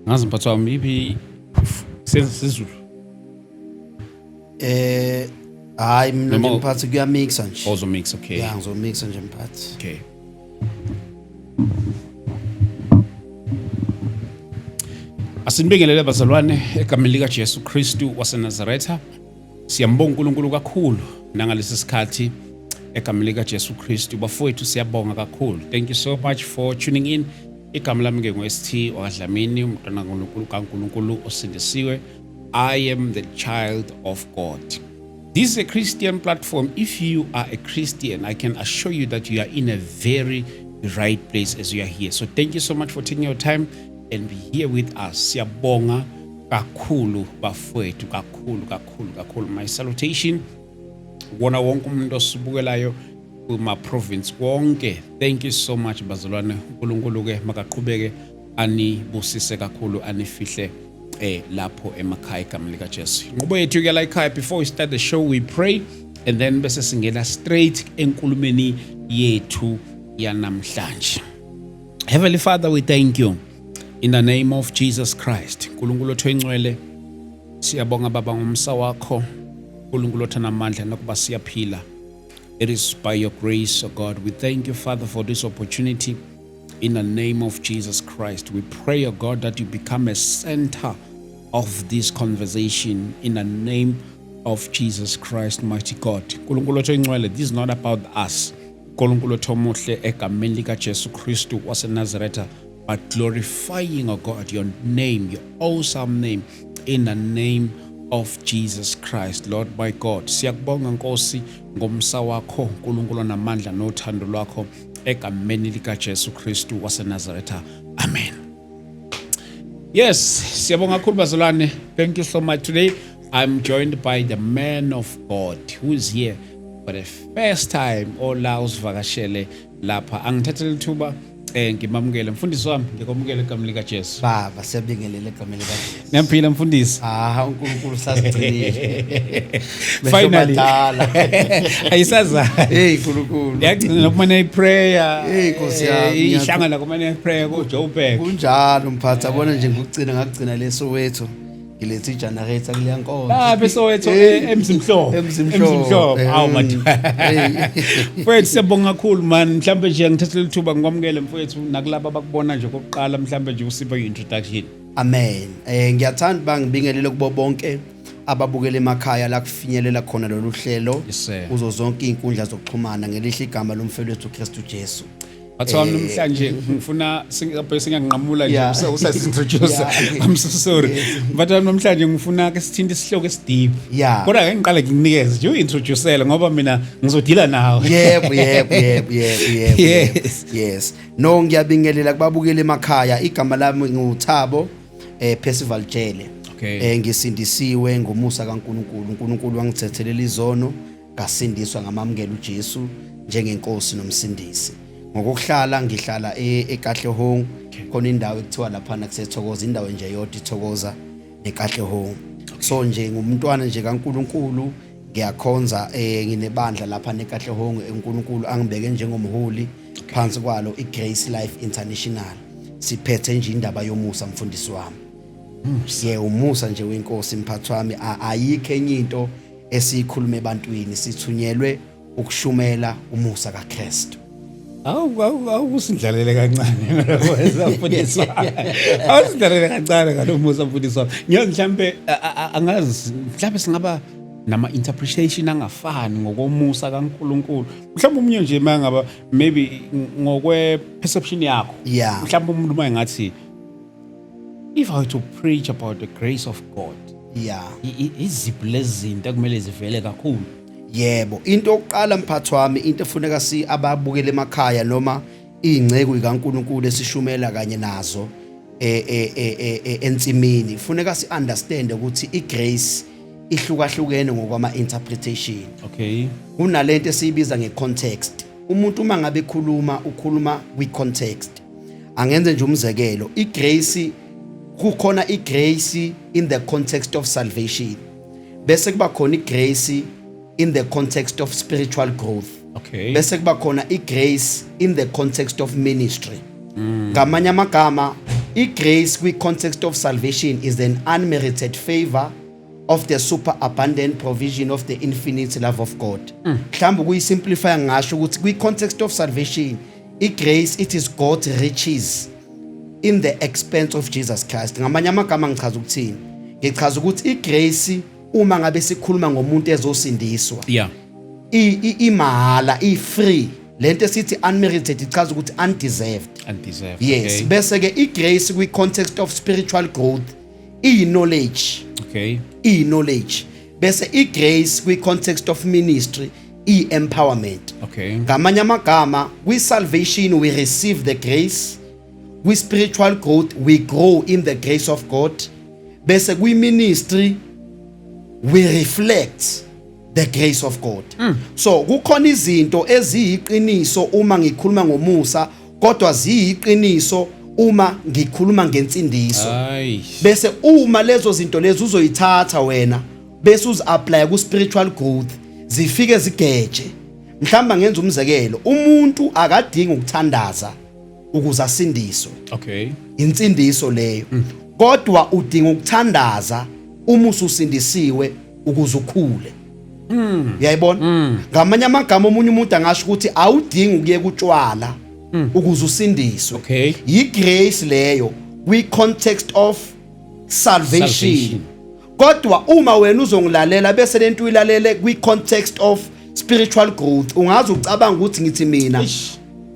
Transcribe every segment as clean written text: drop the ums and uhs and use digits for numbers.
Ngazi mphathi wami iphi senza sizulu. Hayi mina nje Noma- mphathi kuyamixa nje. Also mix, okay. Yeah, ngizomixa nje mphathi. Okay. Asinibingelele bazalwane egameni lika Jesu Kristu waseNazaretha. Siyambonga uNkulunkulu kakhulu nangalesi sikhathi egameni lika Jesu Kristu. Bafowethu siyabonga kakhulu. Thank you so much for tuning in. Igama lami ke ngoST waDlamini, umntwana kaNkulunkulu osindisiwe. I am the child of God. This is a Christian platform. If you are a Christian, I can assure you that you are in a very right place as you are here. So thank you so much for taking your time and be here with us. Siyabonga kakhulu bafowethu, kakhulu. My salutation wona wonke umuntu osibukelayo kuma province wonke. Thank you so much bazalwane. uNkulunkulu ke makaqhubeke anibusise kakhulu, anifihle lapho emakhaya egameni lika Jesu. Inqubo yethu ke la ekhaya, before we start the show we pray and then bese singena straight enkulumeni yethu yanamhlanje. Heavenly Father, we thank you in the name of Jesus Christ. Nkulunkulu othengcwele, siyabonga baba ngomsa wakho. Nkulunkulu othana amandla nokuba siyaphila. It is by your grace, oh God. We thank you, Father, for this opportunity. In the name of Jesus Christ, we pray, oh God, that you become a center of this conversation. In the name of Jesus Christ, mighty God. Nkulunkulu othengcwele, this is not about us. Nkulunkulu othomuhle egameni lika Jesu Kristu waseNazaretha, but glorifying, oh God, your name, your awesome name, in the name of Jesus Christ. Lord my God, siyakubonga Nkosi ngomsa wakho, Nkulunkulu namandla nothando lwakho egameni lika Jesu Kristu waseNazaretha. Amen. Yes, siyabonga kakhulu bazalwane. Thank you so much. Today I'm joined by the man of God who is here for the first time. Ola usivakashele lapha. Angithathele ithuba ngimamukele mfundisi wami, ngikomukele egameni lika Jesu. Baba siyabingelela egameni lika Jesu. Ngiyaphila mfundisi. uNkulunkulu sasigcinile. Finally. Ayisaza. Hey uNkulunkulu. Yagcina nokumane iprayer. Hey Nkosi yami. Ihlangana kumane iprayer ku Joburg. Kunjalo mphathi, abona nje ngagcina leso wethu. Ngilethe igenerator kuleya nkonzo. Lapho Soweto emzimhlobo. Emzimhlobo. Awu madodana. Mfowethu siyabonga kakhulu man. Mhlambe nje ngithathele ithuba ngikwamukele mfowethu nakulabo abakubona nje kokuqala, mhlambe nje usiphe introduction. Amen. Ngiyathanda bangibingelele kubo bonke ababukela emakhaya la kufinyelela khona lolu hlelo. Yes, sir. Kuzo zonke izinkundla zokuxhumana ngelihle igama lomfowethu Kristu Jesu. Bathi wami namhlanje ngifuna singanqamula nje Yeah. usasintroduce. Yeah. I'm so sorry. Bathi wami namhlanje ngifuna ke sithinte isihloko esideep. Yeah. Kodwa ake ngiqale ngikunikeze nje uintroduceele ngoba mina ngizodila nawe. Yebo. Yes. Yes. No, ngiyabingelela kubabukela emakhaya. Igama lami nguThabo Percival Jele. Okay. Ngisindisiwe ngomusa kaNkulunkulu. uNkulunkulu wangithethelela izono, ngasindiswa ngamamukela uJesu njengenkosi nomsindisi. Ngokuhlala ngihlala eKatlehong, khona indawo ekuthiwa lapha kuseThokoza, indawo nje yodwa iThokoza eKatlehong. So nje ngumntwana nje kaNkulunkulu, ngiyakhonza nginebandla lapha eKatlehong. uNkulunkulu angibeke njengomholi phansi kwalo iGrace Life International. Siphethe nje indaba yomusa mfundisi wami. Umusa nje wenkosi mphathi wami. Ayikho enye into esiyikhuluma ebantwini, sithunyelwe ukushumela umusa kaKristu. Awu usindlalele kancane ngoba mfundisi wami. Awusindlalele kancane ngalomusa mfundisi wami. Mhlambe angazi mhlambe singaba nama interpretation angafani ngokomusa kaNkulunkulu. Mhlambe umunye nje mangaba maybe ngokwe perception yakho. Yeah. Mhlambe umuntu mayengathi if I were to preach about the grace of God, Yeah. izipho lezinto ekumele zivele kakhulu. Yebo, into yokuqala mphathi wami, into efuneka ababukela emakhaya noma ingceke kaNkulunkulu esishumela kanye nazo entsimini, funeka understand ukuthi igrace ihlukahlukene ngokwama interpretation. Okay. Kunalento esiyibiza ngecontext. Umuntu uma ngabe ukhuluma kwicontext. Angenze nje umzekelo, igrace kukhona igrace in the context of salvation. Bese kuba khona igrace in the context of spiritual growth. Okay. Bese kuba khona igrace in the context of ministry. Ngamanye amagama I-grace kwi-context of salvation is an unmerited favor of the superabundant provision of the infinite love of God. Mhlawumbe kuyisimplify ngasho ukuthi kwi-context of salvation, i-grace it is God's riches in the expense of Jesus Christ. Ngamanye amagama ngichaza ukuthini? Ngichaza ukuthi i-grace uma ngabe sikhuluma ngomuntu ezosindiswa. Yeah. Imahala, i-free. Lento esithi unmerited ichaza ukuthi undeserved. Undeserved. Yes, Okay. bese ke i-grace kwi-context of spiritual growth, i-knowledge. Okay. I-knowledge. Bese i-grace kwi-context of ministry, i-empowerment. Okay. Ngamanye amagama, kwi-salvation we receive the grace, kwi-spiritual growth we grow in the grace of God. Bese kwi-ministry we reflect the grace of God. So kukhona izinto eziyiqiniso uma ngikhuluma ngomusa, kodwa ziyiqiniso uma ngikhuluma ngensindiso. Ay. Bese uma lezo zinto lezo uzoyithatha wena bese uzi-apply ku spiritual growth zifike zigeje. Mhlamba ngenza umzekelo, umuntu akadingi ukuthandaza ukuze asindiswe. Okay. Insindiso leyo. Kodwa udinga ukuthandaza uma ususindisiwe ukuze ukhule. Uyayibona? Ngamanye amagama omunye umuntu angasho ukuthi awudingi ukuye kutshwala ukuze usindiswe. Okay. Yi-grace leyo we context of salvation. Salvation. Kodwa uma wena uzongilalela bese lento uyilalele kwi context of spiritual growth, ungazi ucabanga ukuthi ngithi mina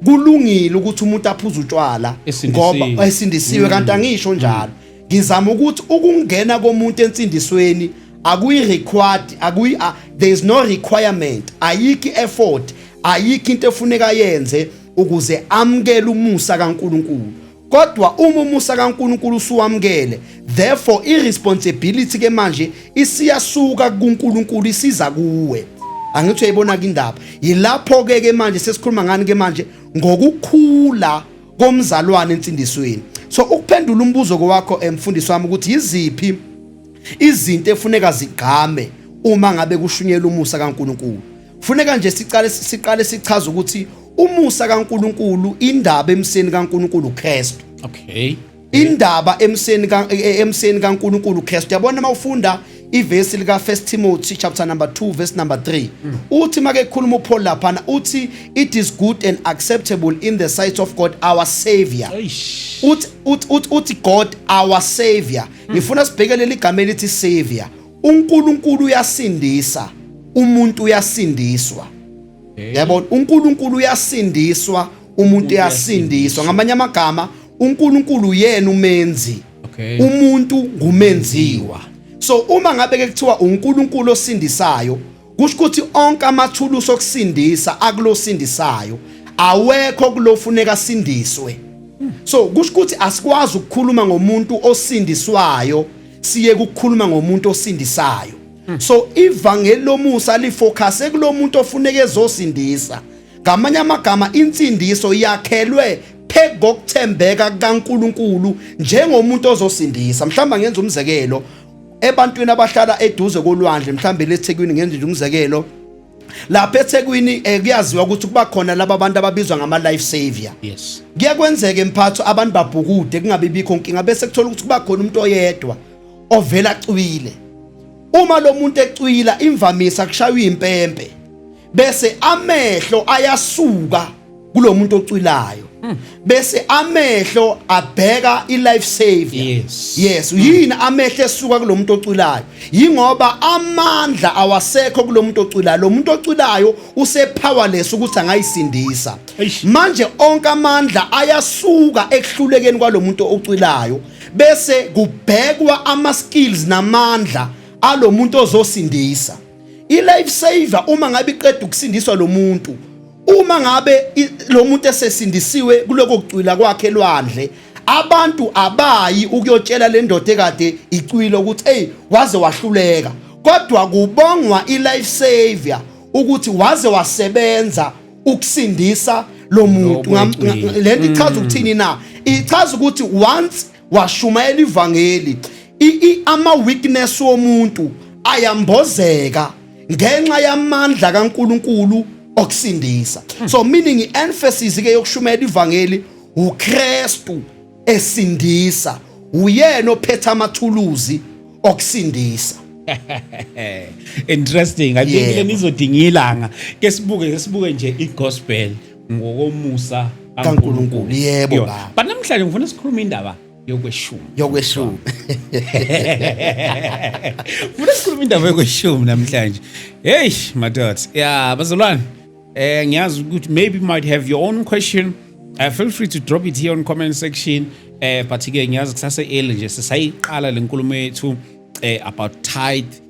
kulungile ukuthi umuntu aphuze utshwala ngoba esindisiwe, kanti angisho njalo. Ngizama ukuthi ukungena komuntu entsindisweni akuyi-required, there is no requirement, ayikho effort, ayikho into efuneka yenze ukuze amkele umusa kaNkulunkulu. Kodwa uma umusa kaNkulunkulu usuwamkele, therefore irresponsibility ke manje isiyasuka kuNkulunkulu isiza kuwe. Angithi uyayibona ke indaba. Yilapho ke manje sesikhuluma ngani ke manje ngokukhula komzalwane entsindisweni. So ukuphendula umbuzo wakho emfundisi wami ukuthi yiziphi izinto efuneka zigqame uma ngabe kushunyelwa umusa kaNkulunkulu. Kufuneka nje siqale sichaza ukuthi umusa kaNkulunkulu, indaba emseni kaNkulunkulu uKristu. Okay. Indaba emseni kaNkulunkulu uKristu. Yabona mawufunda ivesi lika 1 Timothy chapter number 2 verse number 3. Uthi make khuluma uPaul lapha uthi it is good and acceptable in the sight of God our Savior. Eish. Uthi God our Savior. Ngifuna sibhekelele igama elithi Savior. uNkulunkulu uyasindisa, umuntu uyasindiswa. Yabona, uNkulunkulu uyasindiswa, umuntu uyasindiswa. Ngamanye amagama, uNkulunkulu yena umenzi, umuntu ngumenziwa. So uma ngabe ke kuthiwa uNkulunkulu osindisayo, kusho ukuthi onke amathulusi okusindisa akulosindisayo awekho kulofuneka sindiswe. So kusho ukuthi asikwazi ukukhuluma ngomuntu osindiswayo siye ukukhuluma ngomuntu osindisayo. So ivangeli lomusa lifocus ekulomuntu ofuneka ezosindisa. Ngamanye amagama insindiso yakhelwe phezu kokuthembeka kaNkulunkulu njengomuntu ozosindisa. Mhlawumbe ngenza umzekelo ebantwini abahlala eduze kolwandle, mhlawumbe leThekwini ngenza nje umzekelo. Lapha eThekwini kuyaziwa ukuthi kuba khona laba abantu ababizwa ngama life savior. Yes. Kuyakwenzeka emphatho abantu babhukude kungabe bikho inkinga bese kuthola ukuthi kuba khona umuntu oyedwa ovela acwile. Uma lo muntu ecwila imvamisa kushaywa impempe bese amehlo ayasuka kulo muntu ocwilayo. Bese amehlo abheka i-life savior. Yes, yini amehlo esuka kulo muntu ocwilayo? Yingoba amandla awasekho kulo muntu ocwilayo. Lo muntu ocwilayo usepowerless ukuthi angayisindisa. Manje onke amandla ayasuka ekuhlulekeni kwalo muntu ocwilayo bese kubhekwa ama skills namandla alo muntu ozosindisa. I-life saver uma ngabe iqeda ukusindiswa lo muntu, uma ngabe lo muntu esesindisiwe kuloko kucwila kwakhe lwandle, abantu abayi ukuyotshela le ndoda ekade icwile ukuthi hey waze wahluleka, kodwa kubongwa i-life savior ukuthi waze wasebenza ukusindisa lo muntu. Lento ichaza ukuthini na? Ichaza ukuthi once washumayela ivangeli, ama weakness womuntu ayambozeka ngenxa yamandla kaNkulunkulu okusindisa. So meaning emphasis ke yokushumayela ivangeli uKristu esindisa, uyena ophethe amathuluzi okusindisa. Interesting. I think Yebo. le nizodinga ilanga ke sibuke nje igospel ngokomusa kaNkulunkulu. Yebo Yo. baba. But namhlanje ngifuna sikhuluma indaba yokweshumi. Yokweshumi. Ngifuna sikhuluma indaba yokweshumi namhlanje. Hey madoda. Yeah, bazalwane. Ngiyazi ukuthi maybe you might have your own question. Feel free to drop it here on comment section. But ke ngiyazi kusase early nje sisayiqala lenkulumo yethu about tithe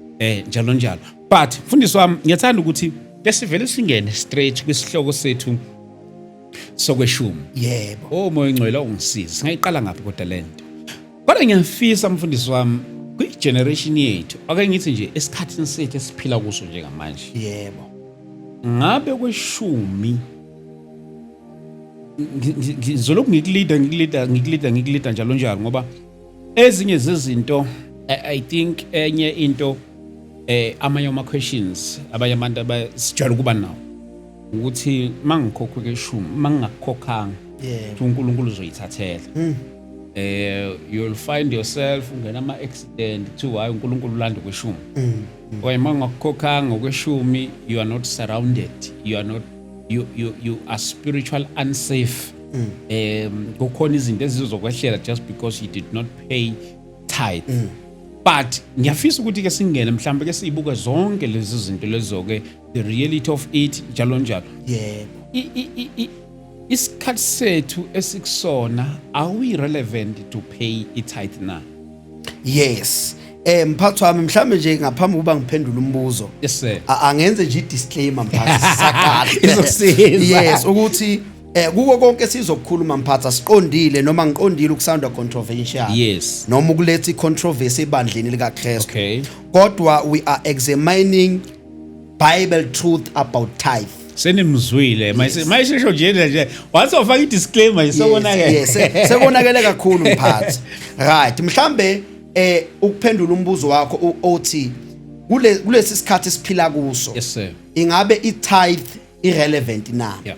njalo njalo. But mfundisi wami ngiyathanda ukuthi lesivele singene straight kwisihloko sethu sokweshumi. Yebo. Oh moya ngcwele ungisiza. Singayiqala ngaphi kodwa lento? Kodwa ngiyafisa mfundisi wami kwi generation yethu. Ake ngithi nje esikhathini sethu esiphila kuso nje ngamanje. Yebo. Ngabe kweshumi ngizoloku ngikuleader njalo njalo ngoba ezinye zezinto I think enye into amanye ama questions abanye abantu abasijwayele ukuba nawo ukuthi mangikhokhe kweshumi mangingakhokhanga uNkulunkulu uzoyithathela. You'll find yourself ungena ama accident kuthiwa hayi uNkulunkulu ulanda kweshumi. Oya mangingakhokhanga kweshumi you are not surrounded, you are not you are spiritual unsafe. Kukhona izinto ezizokwehlela just because you did not pay tithe. But ngiyafisa ukuthi ke singene mhlambe ke siyibuke zonke lezi zinto lezo ke the reality of it njalo njalo. Yebo. Isikhathi sethu esikusona are we relevant to pay tithe na? Yes. Mphathi wami mhlambe nje ngaphambi kuba ngiphendule umbuzo. Yes sir. Angenze nje disclaimer mphathi sisaqala. Izosiza. Yes, ukuthi kuko konke sizokukhuluma mphathi asiqondile noma ngiqondile ukusound controversial. Yes. Noma ukuletha icontroversy ebandleni lika Christ. Okay. Kodwa we are examining Bible truth about tithe. Senimzwile mayishesho nje wathi ufaka idisclaimer isonakele. Yes, sekonakele kakhulu mphathi. Right, mhlambe ukuphendula umbuzo wakho othi kulesi sikhathi siphila kuso. Yes sir. Ingabe itithe irrelevant na? Yeah.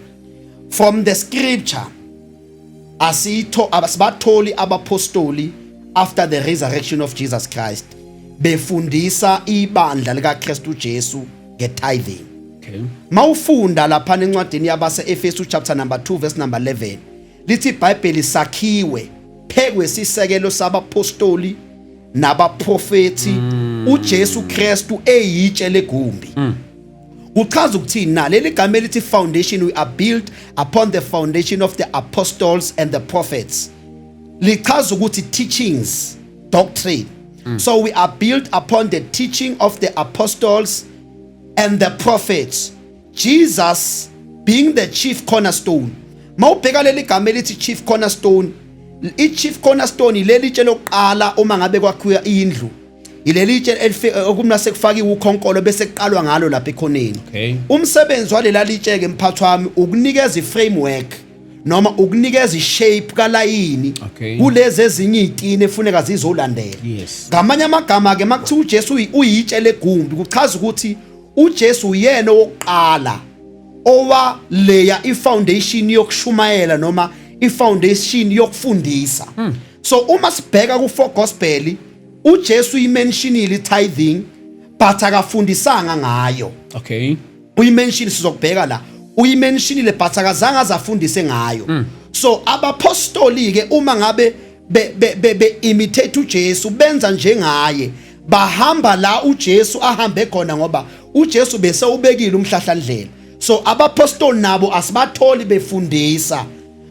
From the scripture asibatholi abapostoli after the resurrection of Jesus Christ befundisa ibandla lika Kristu Jesu ngetithing. Okay. Mawufunda lapha encwadini yabase Efesu chapter number 2 verse number 11 lithi iBhayibheli sakhiwe phekwe sisekelo sabapostoli nabaprofeti uJesu Kristu eyitshe legumbi. Kuchaza ukuthi na leli gama elithi foundation we are built upon the foundation of the apostles and the prophets. Lichaza ukuthi teachings, doctrine. So we are built upon the teaching of the apostles and the prophets. Jesus being the chief cornerstone. Mawubheka leli gama elithi chief cornerstone, i-chief cornerstone ileli tshe lokuqala uma ngabe kwakhiwa indlu. Ileli tshe okumna sekufakiwe ukhonkolo bese kuqalwa ngalo lapha ekhoneni. Okay. Umsebenzi walela litshe ke mphathi wami ukunikeza iframework noma ukunikeza ishape kalayini kulezi ezinye izitini efuneka zizolandela. Yes. Ngamanye amagama ke makuthiwa uJesu uyitshe legumbi kuchaza ukuthi uJesu uyena wokuqala owa leya ifoundation yokushumayela noma ifoundation yokufundisa. So uma sibheka ku four gospel uJesu imentionile tithing but akafundisanga ngayo. Okay. Uyimention sizokubheka la uyimentionile but akazange azafundise ngayo. So abapostoli ke uma ngabe be imitate uJesu benza njengaye bahamba la uJesu ahambe khona ngoba uJesu bese ubekile umhlahlandlela. So abapostoli nabo asibatholi befundisa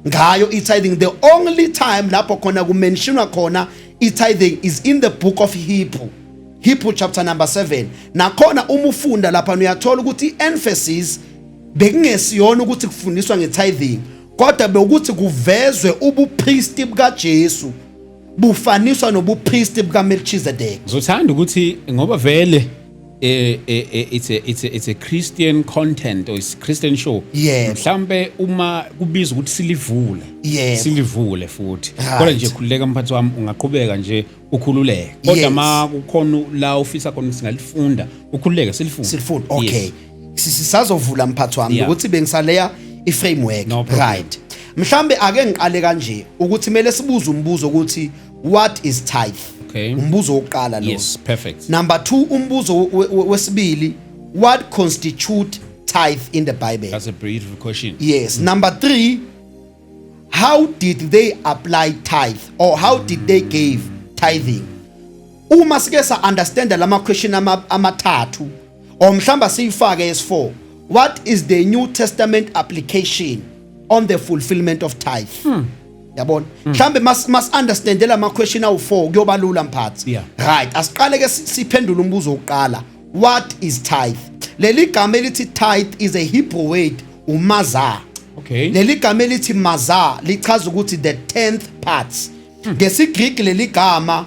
ngayo itithing. The only time lapho khona kumentionwa khona itithing is in the book of Hebrew chapter number 7. Nakhona uma ufunda lapha uyathola ukuthi emphasis bekungesiyona ukuthi kufundiswa ngetithing kodwa bekuthi kuvezwe ubupriest bukaJesu bufaniswa nobupriest bukaMelchizedek. Zothanda ukuthi ngoba vele it's a Christian content or it's a Christian show. Mhlambe uma kubizwa ukuthi silivule futhi. Kodwa nje khululeka mphathi wami ungaqhubeka nje ukhululeke. Kodwa ma kukhona la ofisa khona singalifunda ukhululeke silifunda. Okay. Sisazovula mphathi wami ukuthi bengisaleya iframework. Right. mhlambe ake ngiqale kanje ukuthi kumele sibuze umbuzo ukuthi what is tithe. Okay. Umbuzo wokuqala lo. Yes, perfect. Number 2 umbuzo wesibili, what constitute tithe in the Bible? That's a beautiful question. Yes. Number 3, how did they apply tithe or how did they give tithing? Uma sike sa understand lama question amathathu or mhlamba siyifake as4, what is the New Testament application on the fulfillment of tithe? Yabona mhlambe must understand lama question awu4 kuyobalula mphathi. Yeah. Right, asiqale ke siphendula umbuzo wokuqala, what is tithe? Leli gama elithi tithe is a Hebrew word umazah. Okay. Leli gama elithi mazah lichaza ukuthi the 10th parts. NgesiGreek leli gama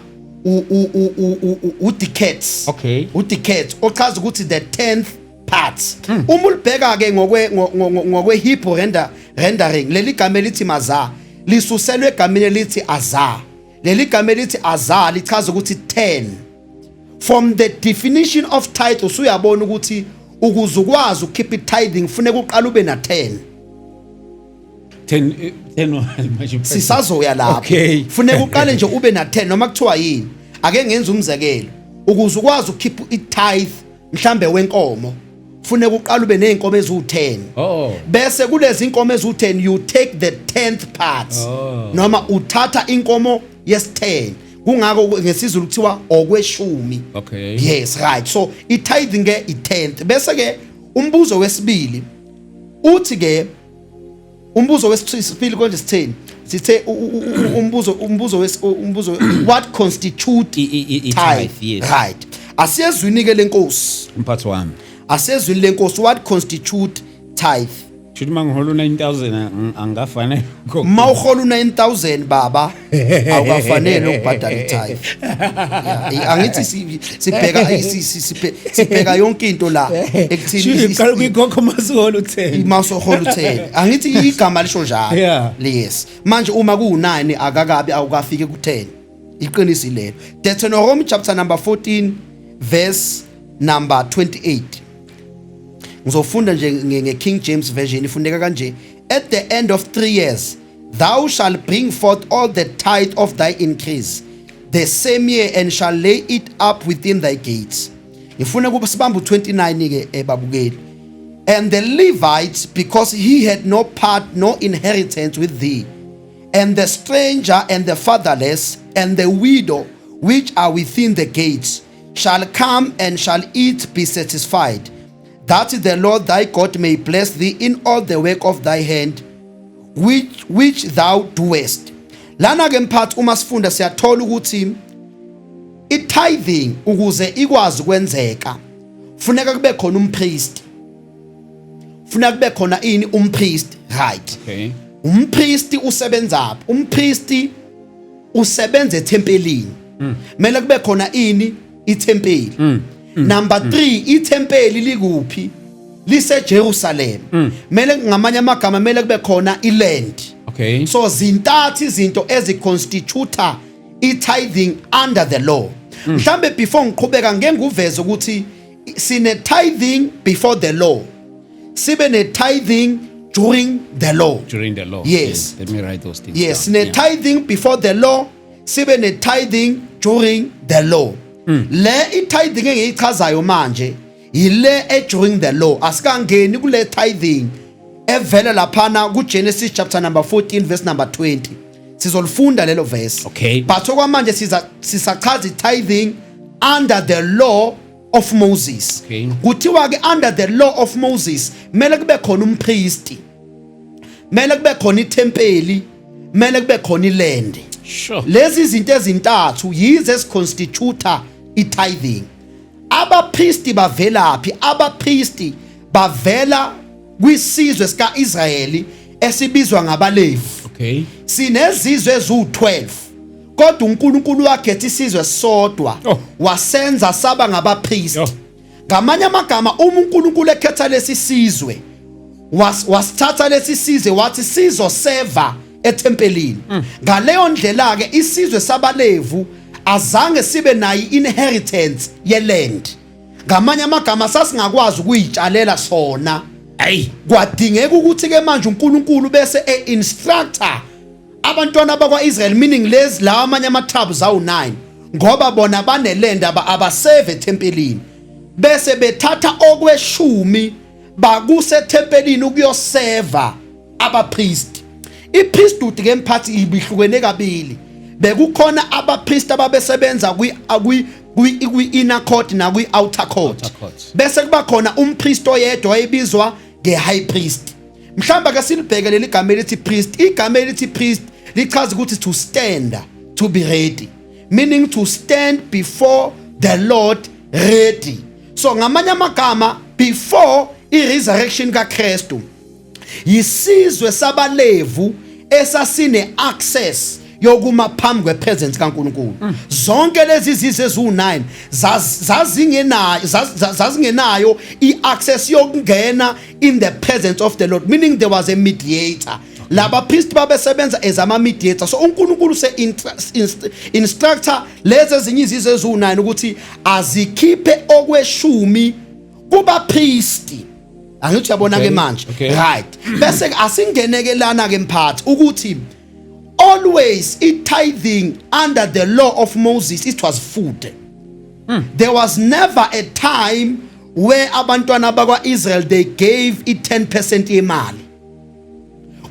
udecades. Okay. Udecades ochaza ukuthi the 10th parts. Uma ulibheka ke ngokwe Hebrew rendering leli gama elithi mazah lisuselwe egameni elithi azah. Leli gama elithi azah lichaza ukuthi 10. From the definition of tithe usuyabona ukuthi ukuze ukwazi ukukhipha tithing kufanele uqale ube na 10. 10 manje. Sisazoya lapho. Okay. Kufanele uqale nje ube na 10 noma kuthiwa yini. Ake ngenza umzekelo. Ukuze ukwazi ukukhipha itithe mhlambe wenkomo kufanele uqale ube nezinkomo ezu10. Oh. Bese kulezi inkomo ezu10 you take the 10th part. Noma uthatha inkomo yes10. Kungako ngesizulu kuthiwa okweshumi. Okay. Yes, right. So i-tithing ke i-10th. Bese ke umbuzo wesibili uthi ke umbuzo wesibili konje sitheni? Sithe umbuzo what constitute tithe? Yes. Right. Asiyezwini ke lenkosi. Umphathi wami. Asiyezwini lenkosi what constitute tithe? Should mangihola 9000 angafanele. Mawuhola 9000 baba awukafanele ukubhadala itithe. Angithi sibheka yonke into la ekuthini iqala kuyikhokha masihola u10. Mawusohola u10. Angithi igama lisho njalo. Yeah. Yes. Manje uma ku9 akakabi awukafike ku10. Iqiniso lelo. Deuteronomy chapter number 14 verse number 28. Ngizofunda nje ngeKing James version ifundeka kanje, at the end of 3 years thou shall bring forth all the tithe of thy increase the same year and shall lay it up within thy gates. Ngifuna kuba sibambe u29 ke ebabukeli. And the Levites, because he had no part no inheritance with thee, and the stranger and the fatherless and the widow which are within the gates shall come and shall eat be satisfied, that the Lord thy God may bless thee in all the work of thy hand which thou doest. Lana ke mphathi uma sifunda siyathola ukuthi i-tithing ukuze ikwazi kwenzeka funeka kube khona umpriest. Funeka kube khona ini umpriest, right? Okay. Umpriest usebenzaphi? Umpriest usebenza ethempelini. Mele kube khona ini ithempeli. Number 3, ithempeli likuphi? Lise Jerusalem. Mele ngamanye amagama mele kube khona iland. Okay. So zintathu izinto eziconstitute i-tithing under the law. Mhlambe before ngiqhubeka ngeke nguveze ukuthi sine tithing before the law. Sibe ne tithing during the law. During the law. Yes. Let me write those things. Yes, down. ne tithing before the law, sibe ne tithing during the law. Le i-tithing engiyichazayo manje ile during the law. Asikangeni kule tithing evela laphana kuGenesis chapter number 14 verse number 20. Sizolifunda lelo verse. Okay. But okwamanje sisachaza i-tithing under the law of Moses. Okay. Kuthiwa ke under the law of Moses mele kube khona umpriest. Mele kube khona ithempeli, mele kube khona iland. Sure. Lezi izinto ezintathu yizo esiconstitute i-tithing. Abapriesti bavelaphi? Abapriesti bavela kwisizwe sika-Israyeli esibizwa ngabalevi. Okay. Sinezizwe ezu12. Kodwa uNkulunkulu wakhetha isizwe sodwa wasenza saba ngabapriesti. Ngamanye amagama uma uNkulunkulu ekhetha lesi sizwe wasithatha lesi sizwe wathi sizoseva ethempelini. Ngaleyo ndlela ke isizwe sabalevu azange sibe nayo inheritance yeland. Ngamanye amagama sasingakwazi ukuyitshalela sona Hayi, kwadingeka ukuthi ke manje uNkulunkulu bese instructor abantwana bakwaIsrael, meaning lezi la amanye ama-tribes awu9, ngoba bona baneland abaseve tempelini, bese bethatha okweshumi bakuse tempelini ukuyoseva abapriest. Ipriesthood ke mphathi ibihlukene kabili. Bekukhona abapriest ababesebenza kwi-inner court na kwi-outer court. Bese kuba khona umpriest oyedwa oyibizwa nge-high priest. Mhlamba ke silibheke leli gama elithi priest. Igama elithi priest lichaza ukuthi to stand, to be ready, meaning to stand before the Lord ready. So ngamanye amagama, before i-resurrection kaKristu, yisizwe sabalevu esasine access yokuma phambi kwepresence kaNkulunkulu. Zonke lezi izizwe ezu9 zazingenayo i-access yokungena in the presence of the Lord, meaning there was a mediator. Laba priest babesebenza as ama-mediator. So uNkulunkulu instructor lezi ezinye izizwe ezu9 ukuthi azikhiphe okweshumi kuba priest. Angithi uyabona ke manje, right? Bese asingeneke lana ke mphathi ukuthi always tithing under the law of Moses, it was food. There was never a time where abantwana bakwa-Israel they gave 10% yemali.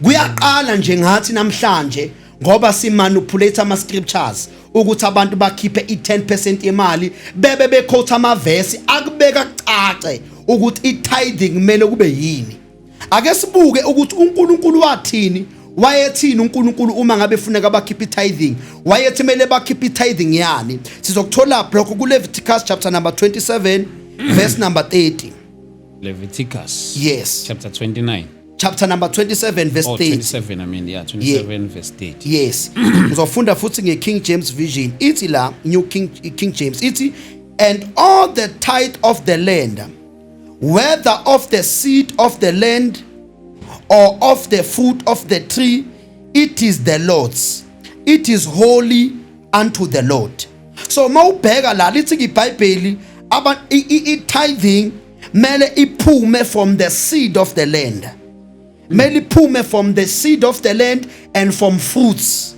Kuyaqala nje ngathi namhlanje ngoba simanipulate ama scriptures ukuthi abantu bakhiphe 10% yemali, bebe bequote amavesi akubeka cace ukuthi tithing kumele kube yini. Ake sibuke ukuthi uNkulunkulu wathini. Wayethini uNkulunkulu uma ngabe funeka bakhiphe tithing? Wayethi mele bakhiphe tithing yani? Sizokuthola lokho kuLeviticus chapter number 27 verse number 30. Leviticus. Yes. Chapter 29. Chapter number 27 verse 30. 27, I mean, yeah, 27 verse 30. Yes. Uzofunda futhi ngeKing James version. Ithi la New King James. Ithi, and all the tithe of the land, whether of the seed of the land or of the fruit of the tree, it is the Lord's. It is holy unto the Lord. So mawubheka la lithi iBhayibheli tithing mele iphume from the seed of the land. Mele iphume from the seed of the land and from fruits.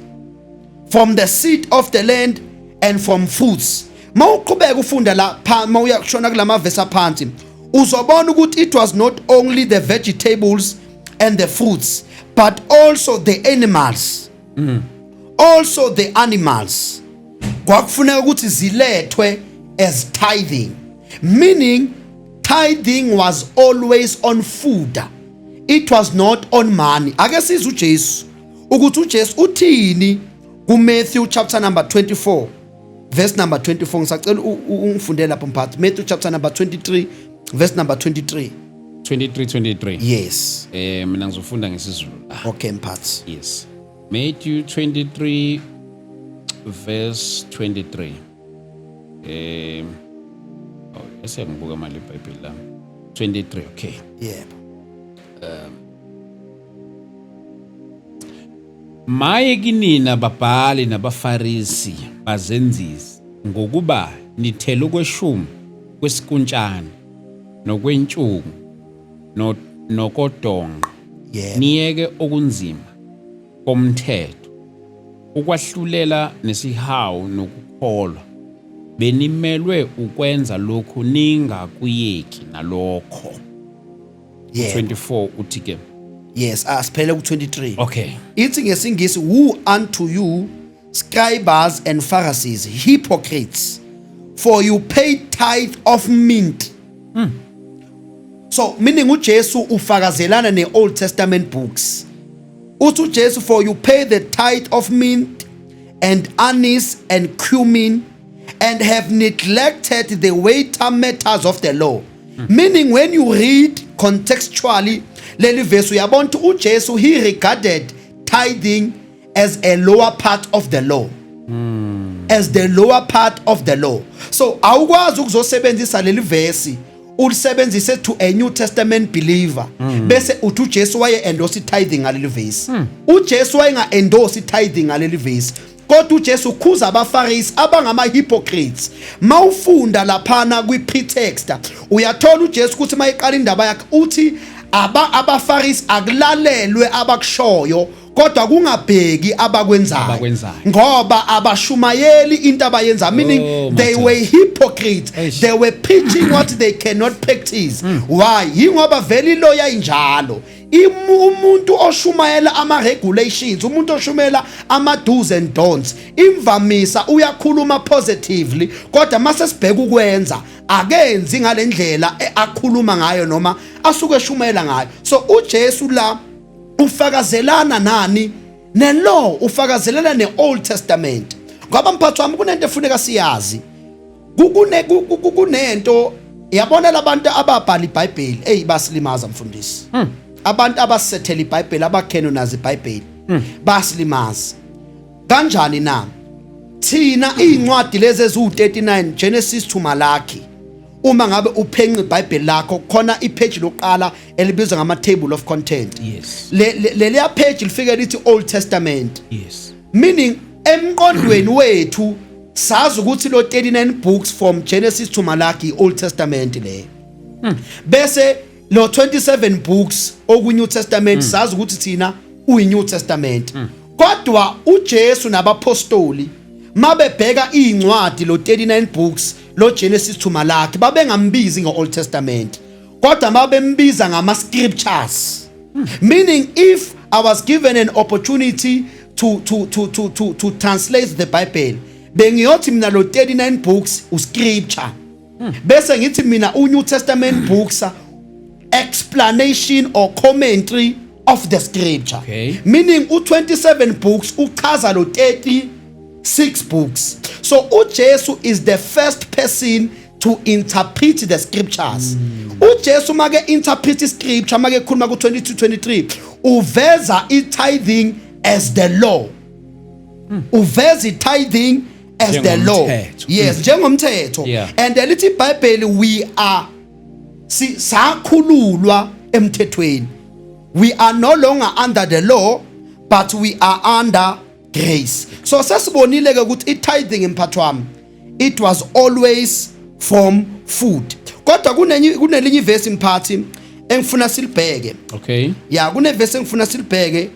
From the seed of the land and from fruits. Mawuqhubeka ufunda la mawuyakushona kulama verse aphansi, uzobona ukuthi it was not only the vegetables and the fruits, but also the animals. Also the animals kwakufuneka ukuthi zilethwe as tithing, meaning tithing was always on food. It was not on money. Ake siza uJesu ukuthi uJesu uthini kuMatthew chapter number 24 verse number 24. Ngisacela ungifundele lapho mphathi. Matthew chapter number 23 verse number 23. 23. Yes. Mina ngizofunda ngesizulu. Okay mphathi. Yes. Matthew 23 verse 23. Ese ngibuka mali iBhayibheli la. 23, okay. Yebo. Maye kinina babhali nabafarisi bazenzisi ngokuba nithela ukweshumi kwesikuntshana nokwentshungu nokodonqa, niyeke okunzima komthetho ukwahlulela nesihawu nokukholwa, benimelwe ukwenza lokhu ningakuyeki nalokho. 24 uthi ke. Yes, asiphele ku-23. Okay. Ithi ngesingisi, woe unto you, scribes and Pharisees, hypocrites, for you pay tithe of mint. So, meaning uJesu ufakazelana ne-Old Testament books. Uthi uJesu, for you pay the tithe of mint and anise and cumin, and have neglected the weightier matters of the law. Meaning when you read contextually leli verse uyabona ukuthi uJesu he regarded tithing as a lower part of the law. As the lower part of the law. So awukwazi ukuzosebenzisa leli verse ulisebenzise to a New Testament believer bese uthi uJesu waye endorse tithing ngaleli verse. uJesu wayenga endorse tithing ngaleli verse. Kodwa uJesu ukhuza abaFarisi abangama hypocrites. Mawufunda laphana kwi pretext uyathola uJesu ukuthi mayiqala indaba yakhe uthi abafarisi akulalelwe abakushoyo kodwa kungabheki abakwenzayo ngoba abashumayeli into abayenza, meaning they were hypocrites. They were preaching what they cannot practice. Why? Yingoba vele lo yayinjalo. Umuntu oshumayela ama regulations, umuntu oshumayela ama do's and don'ts, imvamisa uyakhuluma positively kodwa mase sibheka ukwenza akenzi ngalendlela akhuluma ngayo noma asuke eshumayela ngayo. So uJesu la ufakazelana nani nelaw, ufakazelana neOld Testament. Ngoba mphathi wami kunento efuneka siyazi, kunento yabona labantu ababhala iBhayibheli basilimaza mfundisi. Abantu abasethela iBhayibheli abakhenonize iBhayibheli basilimaza kanjani na? Thina incwadi lezi ezu39 Genesis to Malachi, uma ngabe uphenqa iBhayibheli lakho khona ipage loqala elibizwa ngama table of content. Yes. Leya page lifike lithi Old Testament. Yes. Meaning emqondweni wethu sazi ukuthi lo 39 books from Genesis to Malachi Old Testament le. Bese lo 27 books oku New Testament sazi ukuthi thina uyi New Testament. Kodwa uJesu nabapostoli mabebheka incwadi lo 39 books lo Genesis to Malachi babengambizi ngo-Old Testament kodwa babembiza ngama scriptures. Meaning if I was given an opportunity to translate the Bible, bengiyothi mina lo 39 books uscripture, bese ngithi mina uNew Testament books explanation or commentary of the scripture. Okay. Meaning u27 books uchaza lo 36 books. So uJesu is the first person to interpret the scriptures. uJesu make interpret scripture make khuluma ku 22:23 uveza i-tithing as the law. Uveza i-tithing as the law. Yes, njengomthetho. And the little Bible we are sakhululwa emthethweni. We are no longer under the law but we are under grace. So sesibonile ke ukuthi i-tithing emphathi wami it was always from food. Kodwa kunelinye ivesi mphathi engifuna silibheke. Okay. Yeah, kunevesi engifuna silibheke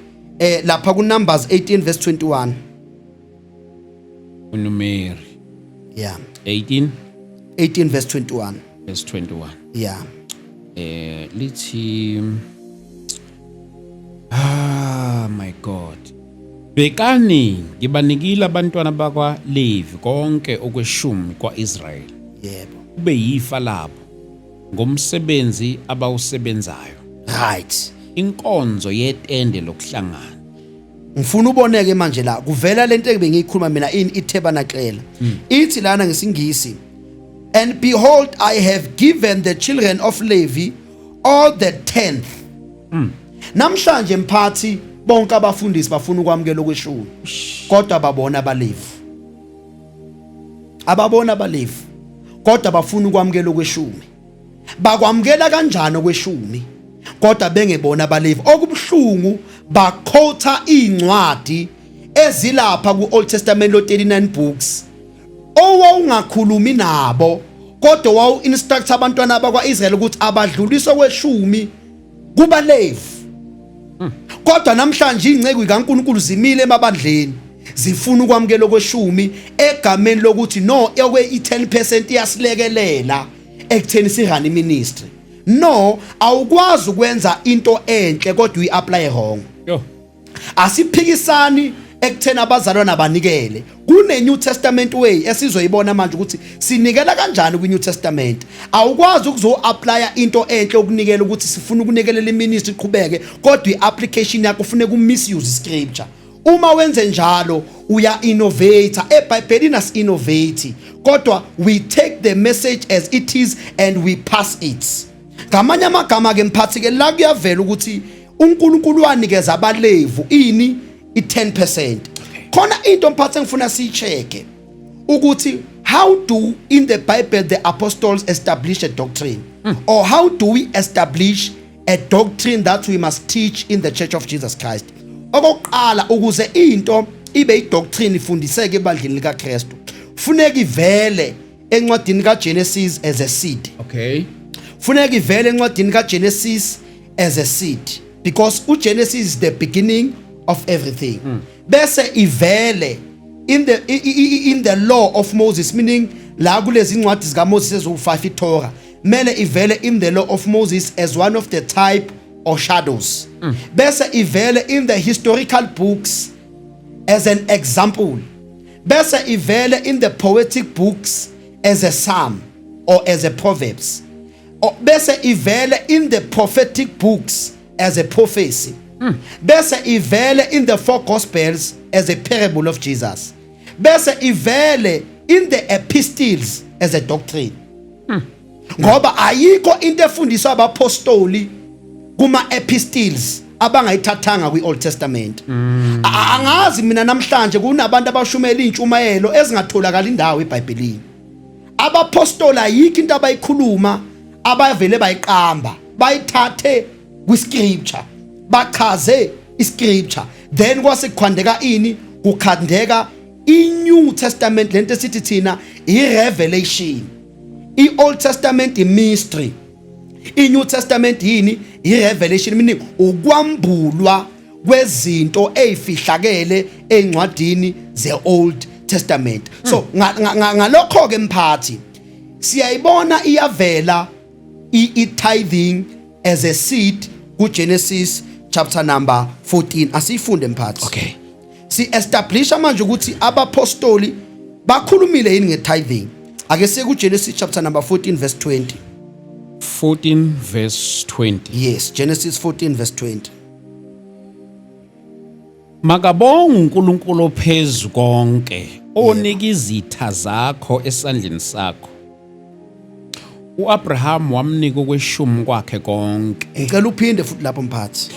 lapha ku Numbers 18 verse 21. uNumeri. Yeah. 18 verse 21. Verse 21. Yeah. Lithi my God. Bekani ngibanikile abantwana bakwa Levi konke okweshumi kwaIsrael. Yebo. Kube yifa labo ngomsebenzi abawusebenzayo. Right. Inkonzo yetende lokuhlangana. Ngifuna uboneke manje la kuvela lento ebengiyikhuluma mina iTabernacle. Ithi lana ngesingisi, and behold I have given the children of Levi all the 10th. Namhlanje mphathi bonke abafundisi bafuna ukwamukela okweshumi kodwa babona abaLevi. Ababona abaLevi kodwa bafuna ukwamukela okweshumi. Bakwamukela kanjani okweshumi kodwa bengebona abaLevi. Okubhlungu bakhotha incwadi ezilapha kuOld Testament lo 39 books owawungakhulumi nabo kodwa wawu instruct abantwana bakwaIsrael ukuthi abadlulise kweshumi kubaLevi. Kodwa namhlanje ingceku kaNkulunkulu zimile emabandleni zifuna ukwamukela kweshumi egameni lokuthi no i10% iyasilekelela ekutheni sirani ministry. No, awukwazi ukwenza into enhle kodwa uyiapply wrong. Yo. Asiphikisani ekuthena abazalwana abanikele. Kune New Testament way esizoyibona manje ukuthi sinikela kanjani kwi New Testament. Awukwazi ukuzo-apply into enhle ukunikela ukuthi sifuna ukunikelela iministry iqhubeke kodwa iapplication yakho ufune ku-misuse scripture. Uma wenze njalo uya innovate. eBhayibhelini as innovate kodwa we take the message as it is and we pass it. Ngamanye amagama ke mphathi ke la kuyavela ukuthi uNkulunkulu wanikeza abaLevi ini i10%. Khona into mphathi engifuna siyicheke ukuthi how do in the Bible the apostles establish a doctrine or how do we establish a doctrine that we must teach in the Church of Jesus Christ. Okokuqala ukuze into ibe idoctrine ifundiseke ebandleni likaKristu funeka ivele encwadini kaGenesis as a seed. Okay. Funeka ivele encwadini kaGenesis as a seed, because uGenesis is the beginning of everything. Bese ivele in the law of Moses, meaning la kulezi incwadi zika Moses ezu5 iTorah, mele ivele in the law of Moses as one of the type or shadows. Bese ivele in the historical books as an example. Bese ivele in the poetic books as a psalm or as a proverbs. Bese ivele in the prophetic books as a prophecy. Bese ivele in the four gospels as a parable of Jesus. Bese ivele in the epistles as a doctrine. Ngoba ayikho into efundiswa abapostoli kuma epistles abangayithathanga kwi-Old Testament. Angazi mina namhlanje kunabantu abashumela intshumayelo ezingatholakala indawo eBhayibhelini. Abapostola ayikho into abayikhuluma abavele bayiqamba, bayithathe kwi-scripture, bachaze i-scripture, then kwase kukhwandeka ini, kukhandeka i-New Testament, lento esithi thina i-revelation. I-Old Testament i-mystery, i-New Testament yini i-revelation, meaning ukwambulwa kwezinto ezifihlakele encwadini ze-Old Testament. So ngalokho ke mphathi siyayibona iyavela i-tithing as a seed kuGenesis chapter number 14. Asifunde mphathi. Okay. Si establisha manje ukuthi abapostoli bakhulumile yini nge-tithing. Ake siye kuGenesis chapter number 14 verse 20. 14 verse 20. Yes, Genesis 14 verse 20. Makabonge uNkulunkulu phezu konke onika izitha zakho esandleni sakho. uAbraham wamnika okweshumi kwakhe konke. Ngicela uphinde futhi lapho mphathi.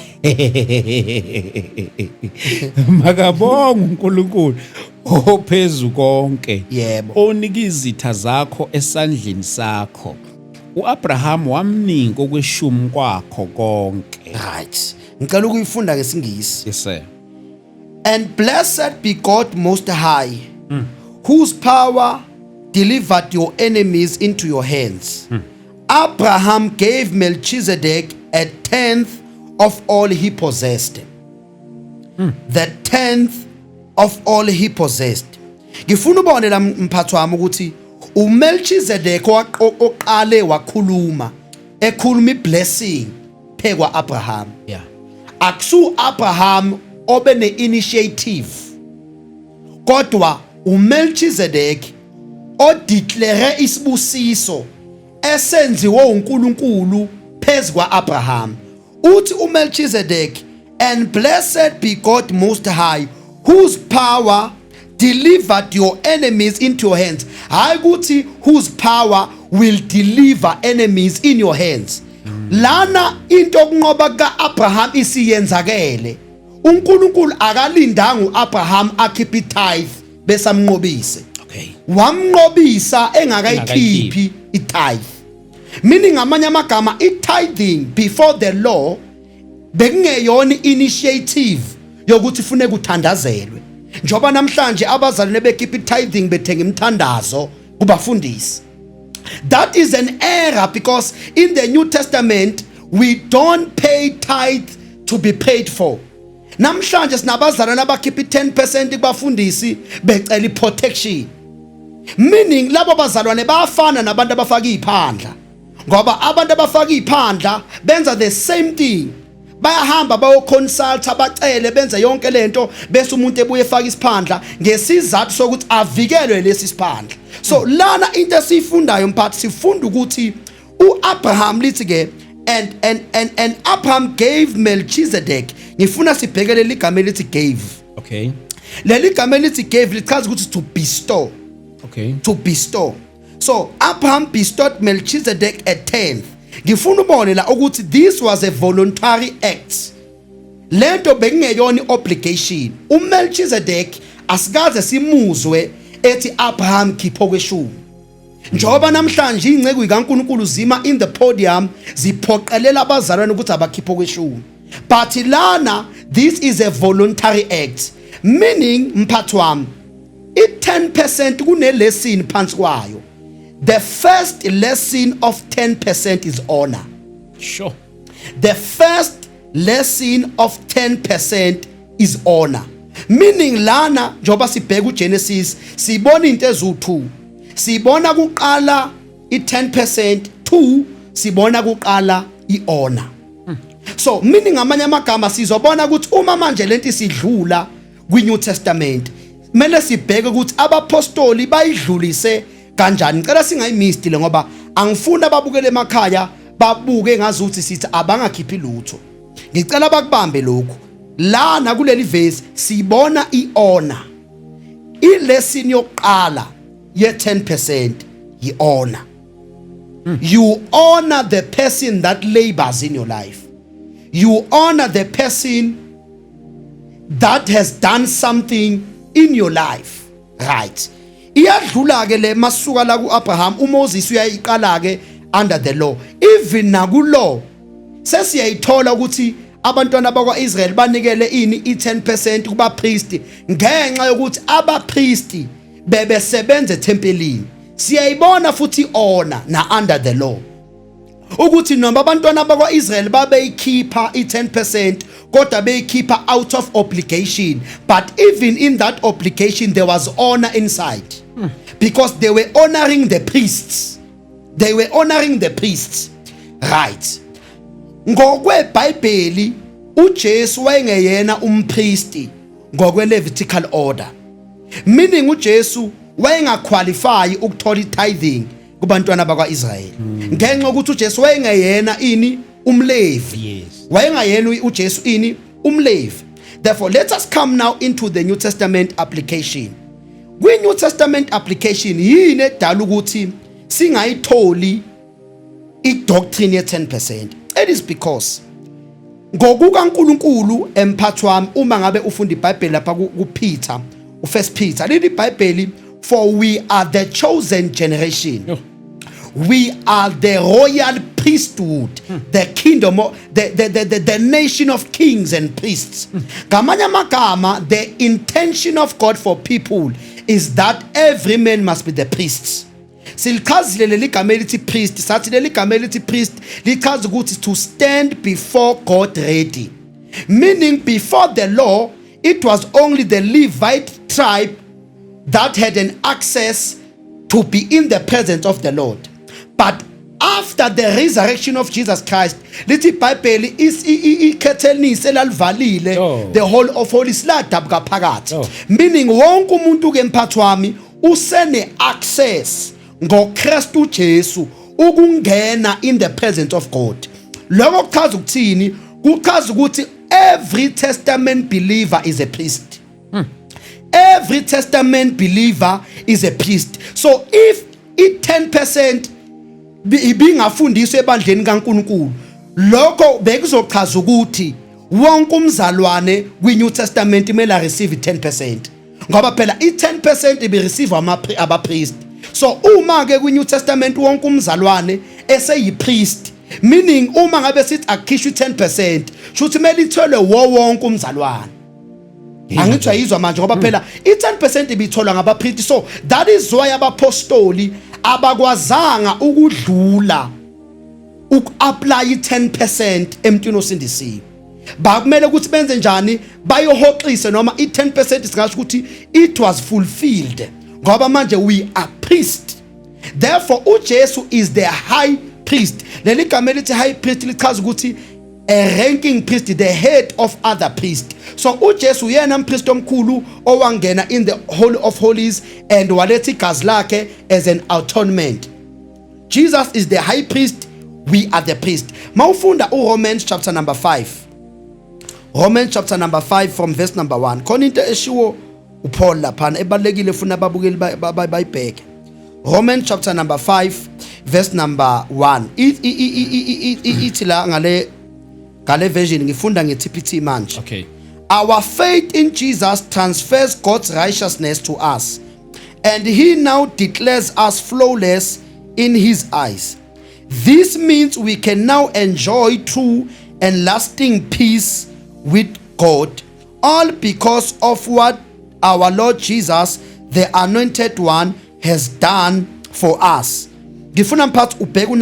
Makabonge uNkulunkulu ophezu konke Yebo. onika izitha zakho esandleni sakho. uAbraham wamnika okweshumi kwakho konke. Right. Ngicela ukuyifunda ngesingisi. Yes sir. And blessed be God most high, whose power delivered your enemies into your hands. Abraham gave Melchizedek a tenth of all he possessed. The tenth of all he possessed. Ngifuna ubone la mphathi wami ukuthi uMelchizedek oqale wakhuluma ekhuluma iblessing phekwa Abraham. Yeah. Akusu Abraham obe ne-initiative, kodwa uMelchizedek odeclare isibusiso esenziwe uNkulunkulu phezu kwa-Abraham. Uthi uMelchizedek, and blessed be God most high, whose power delivered your enemies into your hands. Hayi ukuthi whose power will deliver enemies in your hands. Lana into okunqoba ka-Abraham isiyenzakele. uNkulunkulu akalindanga uAbraham akhiphe itithe besamnqobise. Okay. Wamnqobisa engakayikhiphi itithe. Meaning ngamanye amagama i-tithing before the law bekungeyona initiative yokuthi ufune kuthandazelwe. Njoba namhlanje abazalwane bekhipha i-tithing bethenga imthandazo kubafundisi. That is an error, because in the New Testament we don't pay tithe to be paid for. Namhlanje sinabazalwane abakhipha 10% kubafundisi becela i-protection. Meaning labo bazalwane bayafana nabantu abafaka iphandla, ngoba abantu abafaka iphandla benza the same thing. Bayahamba bayoconsult abacele benza yonke lento bese umuntu ebuye efaka isiphandla ngesizathu sokuthi avikelwe lesi siphandla. So lana into esifundayo mphathi sifunda ukuthi uAbraham lithi ke and Abraham gave Melchizedek. Ngifuna sibhekele ligama elithi gave. Okay. Leli gama elithi gave lichaza ukuthi to bestow. Okay. To bestow. So Abraham bestowed Melchizedek a tenth. Ngifuna ubone la ukuthi this was a voluntary act. Lento bekungeyona obligation. uMelchizedek asikaze simuzwe ethi Abraham khipho kweshumi. Njoba namhlanje ingceku kaNkulunkulu zima in the podium ziphoqelela abazalwane ukuthi abakhipho kweshumi. But lana this is a voluntary act, meaning mphathi wami i-10% kune lesson phansi kwayo. The first lesson of 10% is honor. Sure. The first lesson of 10% is honor. Meaning lana njoba sibheka uGenesis sibona into ezu2. Sibona kuqala i10%, 2 sibona kuqala ihonor. So meaning ngamanye amagama sizobona ukuthi uma manje lento isidlula kwiNew Testament kumele sibheke ukuthi abapostoli bayidlulise kanjani. Ngicela singayimist le ngoba angifuni ababukele emakhaya babuke ngazuthi sithi abangakhiphi lutho. Ngicela bakubambe lokho. La na kuleli verse sibona ihonor. Ilesson yokuqala ye10% ihonor. You honor the person that labors in your life. You honor the person that has done something in your life. Right. Iyadlula ke le masuka la kuAbraham uMoses uyayiqala ke under the law. Even nakulo sesiyayithola ukuthi abantwana bakwaIsrael banikele ini i10% kuba priest ngenxa yokuthi abapriesti bebesebenza eTempelini. Siyayibona futhi honor na under the law. Ukuthi noma abantwana bakwaIsrael babeyikhipha i10% kodwa beyikhipha out of obligation, but even in that obligation there was honor inside. Because they were honoring the priests. They were honoring the priests. Right. NgokweBhayibheli uJesu wayengeyena umpriesti ngokwe Levitical order. Meaning uJesu wayengaqualify ukuthola itithing kubantwana bakwaIsrael. Ngenxa ukuthi uJesu wayengeyena ini umlevi. Yes. Wayengayena uJesu ini umlevi. Therefore let us come now into the New Testament application. Kwi-New Testament application yini edala ukuthi singayitholi i-doctrine ye10%. It is because ngokukaNkulunkulu emphathi wami uma ngabe ufunda iBhayibheli lapha kuPeter, uFirst Peter, lithi iBhayibheli, for we are the chosen generation. Oh. We are the royal priesthood, the kingdom of the nation of kings and priests. Ngamanye amagama, the intention of God for people is that every man must be the priest. Silkhazile leli gama elithi priest, sathi leli gama elithi priest lichaza ukuthi to stand before God ready. Meaning before the law, it was only the Levite tribe that had an access to be in the presence of the Lord. But after the resurrection of Jesus Christ, lithi iBhayibheli ikhethelise lalivalile the whole of holies ladabuka phakathi. Meaning wonke umuntu ke mphathi wami usene access ngoKristu Jesu ukungena in the presence of God. Lokho kuchaza ukuthini? Kuchaza ukuthi every Testament believer is a priest. Every Testament believer is a priest. So if i10% ibingafundiswa ebandleni kaNkulunkulu, lokho bekuzochaza ukuthi wonke umzalwane kwiNew Testament kumele receive i10%. Ngoba phela i10% ibe receive abapriest. So uma ke kwiNew Testament wonke umzalwane eseyipriest, meaning uma ngabe sithi akukhishwe i10%, shuthi kumele itholwe wonke umzalwane. Angithi ayizwa manje ngoba phela i10% ibitholwa ngabapriest. So that is why abapostoli abakwazanga ukudlula uku-apply i10% emntwini osindisiwe. Bakumele ukuthi benze njani? Bayohoxise noma i10% singasho ukuthi it was fulfilled. Ngoba manje we are priest. Therefore uJesu is the high priest. Leli gama elithi high priest lichaza ukuthi a ranking priest, the head of other priests. So uJesu uyena umpriest omkhulu owangena in the holy of holies and waletha igazi lakhe as an atonement. Jesus is the high priest, we are the priest. Mawufunda uRomans chapter number 5. Romans chapter number 5 from verse number 1. Khona into eshiwo uPaul lapha ebalekile funa ababukeli bayibheke. Romans chapter number 5 verse number 1. Ithi la ngale version ngifunda ngeTPT manje. Okay. Our faith in Jesus transfers God's righteousness to us, and he now declares us flawless in his eyes. This means we can now enjoy true and lasting peace with God, all because of what our Lord Jesus, the anointed one, has done for us. Ngifuna mphathi ubheka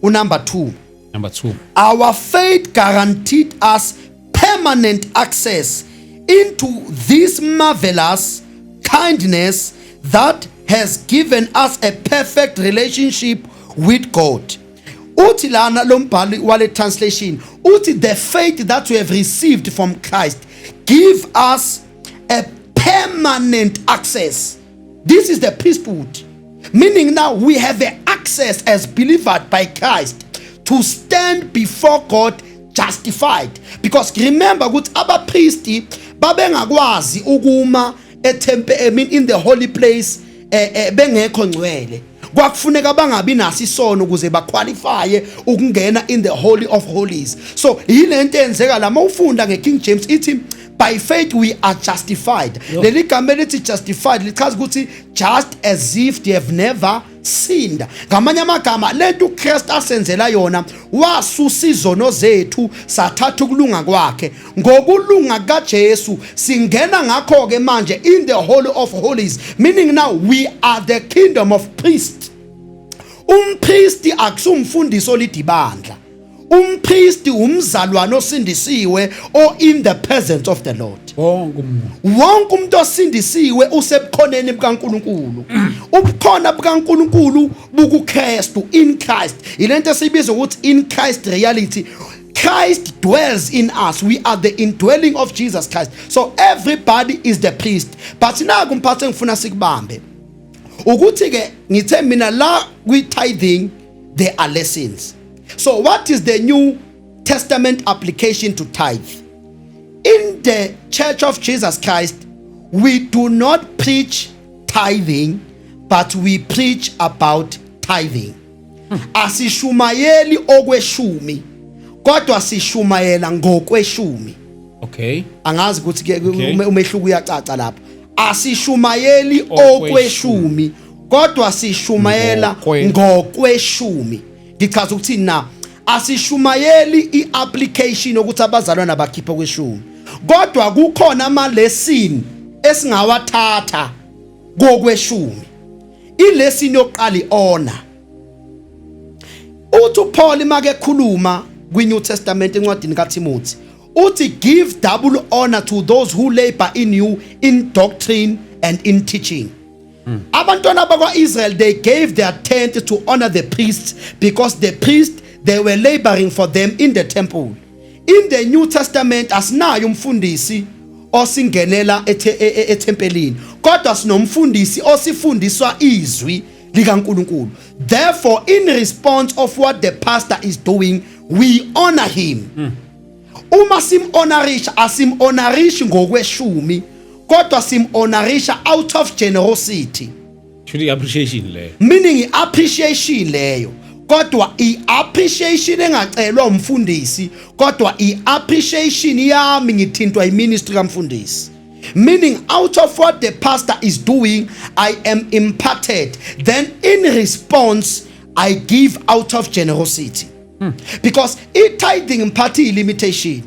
unumber 2. Number 2. Our faith guaranteed us permanent access into this marvelous kindness that has given us a perfect relationship with God. Uthi lana lo mbhali wale translation uthi the faith that we have received from Christ give us a permanent access. This is the priesthood, meaning now we have the access as believers by Christ to stand before God justified. Because remember ukuthi abapriesti babengakwazi ukuma in the holy place bengekho ngcwele. Kwakufuneka bangabi naso isono ukuze baqualify ukungena in the holy of holies. So yilento enzeka la mawufunda ngeKing James ithi by faith we are justified. Leli gama lithi justified lichaza ukuthi just as if they have never sinned. Ngamanye amagama lento uChrist asenzela yona wasusa izono zethu sathatha ukulunga kwakhe. Ngokulunga kaJesu singena ngakho ke manje in the holy of holies, meaning now we are the kingdom of priests. Umpriesti akusumfundisi olidibandla. Umpriesti umzalwane osindisiwe or in the presence of the Lord. Wonke umuntu osindisiwe usebukhoneni bukaNkulunkulu. Ubukhona bukaNkulunkulu bukuKristu, in Christ. Ilento esibiza ukuthi in Christ reality. Christ dwells in us. We are the indwelling of Jesus Christ. So everybody is the priest. But naku mphathe ngifuna sikubambe. Ukuthi ke ngithe mina la kwi tithing there are lessons. So what is the New Testament application to tithe? In the Church of Jesus Christ, we do not preach tithing, but we preach about tithing. Asishumayeli okweshumi, kodwa sishumayela ngokweshumi. Okay. Angazi ukuthi ke umehluko uyacaca lapho. Asishumayeli okweshumi, kodwa sishumayela ngokweshumi. Ngichaza ukuthi na asishumayeli iapplication ukuthi abazalwana bakhipha kweshumi, kodwa kukhona ama lesson esingawathatha ngokweshumi. Ilesson yokuqala honor. Uthi uPaul make ekhuluma kwiNew Testament encwadini kaTimothy uthi give double honor to those who labor in you in doctrine and in teaching. Abantwana bakwa-Israel, they gave their tenth to honor the priests because the priests, they were laboring for them in the temple. In the New Testament asinayo umfundisi osingenela etempelini, kodwa sinomfundisi osifundiswa izwi likaNkulunkulu. Therefore, in response of what the pastor is doing, we honor him. Uma sim-honorisha asim-honorishi ngokweshumi, kodwa sim-honorisha out of generosity. Should appreciation leyo. Meaning appreciation leyo. Kodwa i-appreciation engacelwa umfundisi, kodwa i-appreciation yami ngithintwa iministry kamfundisi. Meaning out of what the pastor is doing, I am imparted. Then in response, I give out of generosity. Because i-tithing imphathi limitation.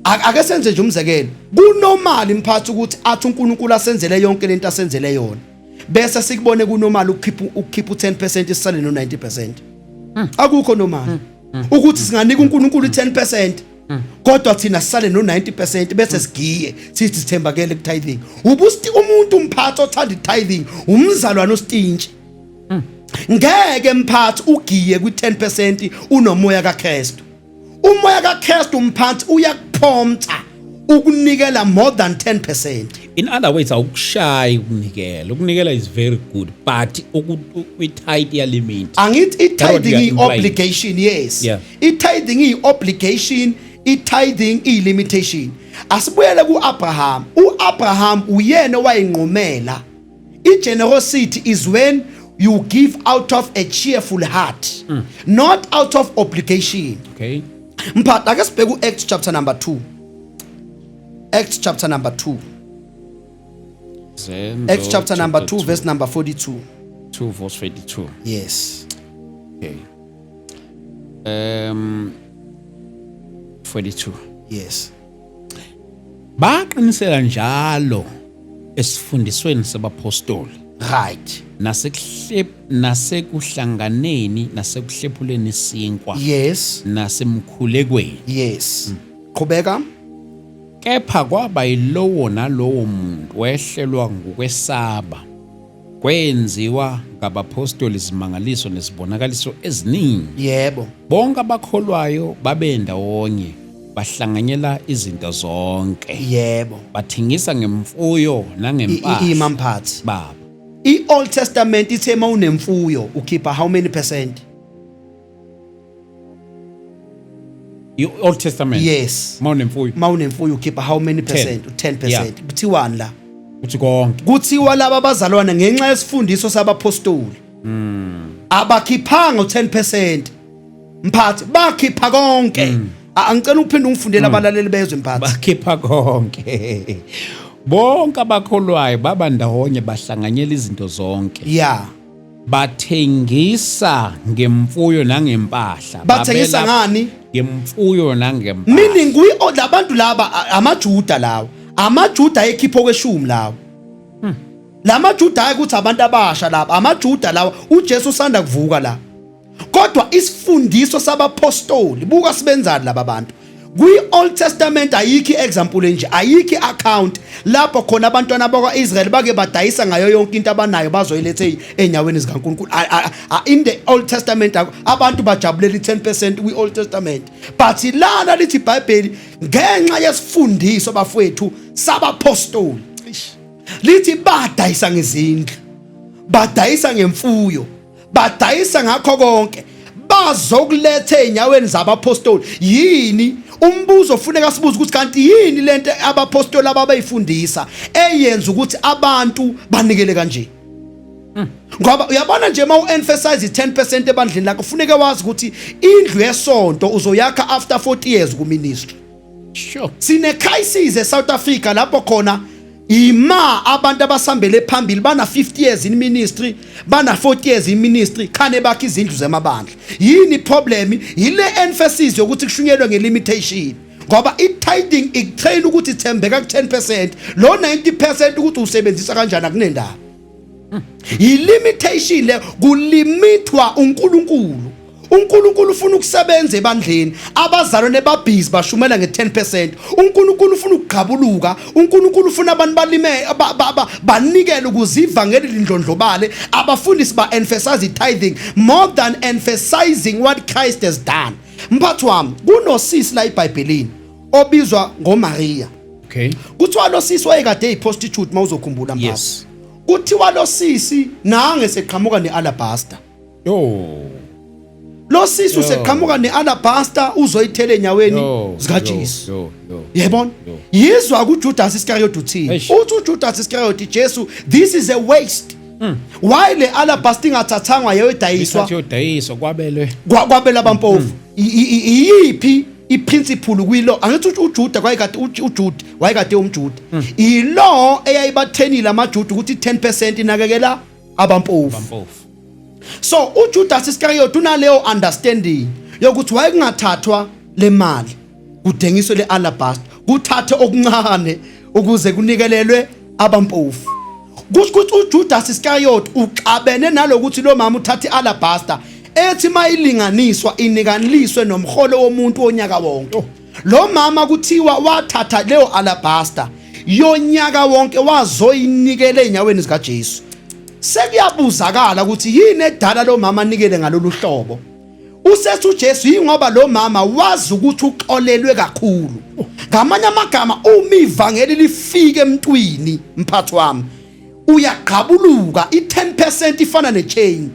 Ake senze nje umzekelo. Kunormal imphathi ukuthi athi uNkulunkulu asenzele yonke lento asenzele yona. Bese sikubone kunormal ukukhipha u10% isale no90%. Akukho normal. Ukuthi singanika uNkulunkulu i10%. Kodwa thina sisale no90% bese sigiye sithi sithembakele ku-tithing. Ubusti umuntu umphathi othanda i-tithing umzalwane ositintshi. Ngeke mphathi ugiye kwi10% unomoya kaKristu. Umoya kaKristu umphathi uyakuprompta ukunikela more than 10%. In other words, awukushayi ukunikela. Ukunikela is very good, but ukwi-tithe ya limit. Angithi i-tithing i-obligation, yes. Yeah. I-tithing i-obligation, i-tithing i-limitation. Asibuyele ku-Abraham. U-Abraham uyena wayinqumela. I-generosity is when you give out of a cheerful heart, not out of obligation. Okay. Mphathi ake sibheke u-Acts chapter number 2. Acts chapter number 2. Acts chapter number 2 verse number 42. 2 verse 42. Yes. Okay. 42. Yes. Baqinisela njalo esifundisweni sabapostoli right, nasekuhlanganeni nasekuhlephuleni isinkwa yes, nasemkhulekweni. yes. Qhubeka. Kepha kwaba yilowo nalowo muntu wehlelwa ngokwesaba, kwenziwa ngabapostoli izimangaliso nezibonakaliso eziningi. Yebo. Bonke abakholwayo babe ndawonye, bahlanganyela izinto zonke. Yebo. Bathengisa ngemfuyo nangempahla. Imamphathi. Baba. I-Old Testament ithe uma unemfuyo ukhipha how many percent? Old Testament. Yes. Mawunemfuyo. Uma unemfuyo ukhipha how many percent? 10%. Yeah. Kuthiwani la? Uthi konke. Kuthiwa laba abazalwana ngenxa yesifundiso sabapostoli. Abakhiphanga u10%. Mphathi bakhipha konke. Angicela ukuphinde ungifundele abalaleli bezwe mphathi. Bakhipha konke. Bonke abakholwayo baba ndawonye bahlanganyela izinto zonke. Yeah. Bathengisa ngemfuyo nangempahla. Bathengisa ngani? Ngemfuyo nangempahla. Meaning labantu laba amaJuda lawo. AmaJuda ekhipho kweshumi lawo. LamaJuda ukuthi abantu abasha laba. AmaJuda lawo uJesu usanda kuvuka la. Kodwa isifundiso sabapostoli buka sibenzani laba bantu. Kwi-Old Testament ayikho example nje, ayikho account lapho khona abantwana bakwaIsrael bake badayisa ngayo yonke into abanayo bazoyilethe enyaweni zikaNkulunkulu. In the Old Testament abantu bajabulela i10% kwi-Old Testament. But lana lithi iBhayibheli ngenxa yesifundiso bafowethu sabapostoli. Lithi badayisa ngezindlu, badayisa ngemfuyo, badayisa ngakho konke. Bazokuletha enyaweni zabapostoli. Yini umbuzo ufuneka sibuze ukuthi kanti yini lento abapostoli ababayifundisa eyenza ukuthi abantu banikele kanje? Ngoba uyabona nje uma uemphasize i10% ebandleni lakho kufuneka wazi ukuthi indlu yesonto uzoyakha after 40 years ku ministry. Sure. Sine crisis eSouth Africa lapho khona abantu abasambele phambili bana 50 years in ministry, bana 40 years in ministry, khane bakhe izindlu zemabandla. Yini problem? Yile emphasis yokuthi kushunyelwe ngelimitation. Ngoba i-tithing ikutrain ukuthi ithembeka ku10%, lo 90% ukuthi usebenzisa kanjani akunendaba. I-limitation le kulimitwa uNkulunkulu. uNkulunkulu ufuna ukusebenza ebandleni, abazalwane babhizi bashumela nge10%. uNkulunkulu ufuna ukugqabuluka, uNkulunkulu ufuna abantu balime banikele ukuze ivangeli lindlondlobale. Abafundisi ba-emphasize tithing more than emphasizing what Christ has done. Mphathi wami, kunosisi la eBhayibhelini obizwa ngoMaria. Okay. Kuthiwa lo sisi wayekade eyiprostitute mawuzokhumbula mphathi. Yes. Kuthiwa lo sisi nange seqhamuka nealabaster. Lo sisi useqhamuka nealabaster uzoyithela enyaweni zikaJesu. Yebona? Yizwa kuJudas Iscariot uthini? Uthi uJudas Iscariot Jesu, this is a waste. Why le alabaster ingathathangwa yeyodayiswa? Kwabela abampofu. Iyiphi iprinciple kuyilo? Angithi uJuda wayekade umJuda. Ilo eyayibathenile amaJuda ukuthi 10% inakekela abampofu. So uJudas Iscariot unaleyo understanding yokuthi wayekungathathwa le mali kudengiswe le alabaster, kuthathe okuncane ukuze kunikelelwe abampofu. Kuthi uJudas Iscariot uxabene nalokuthi lo mama uthatha ialabaster ethi mayilinganiswa inikanliswe nomholo womuntu onyaka wonke. Lo mama kuthiwa wathatha leyo alabaster yonyaka wonke wazoyinikela enyaweni zikaJesu. Sekuyabuzakala ukuthi yini edala lo mama anikele ngalolu hlobo. Usethi uJesu ingoba lo mama wazi ukuthi uxolelwe kakhulu. Ngamanye amagama uma ivangeli lifike emntwini mphathi wami uyaqhabuluka, i10% ifana nechain.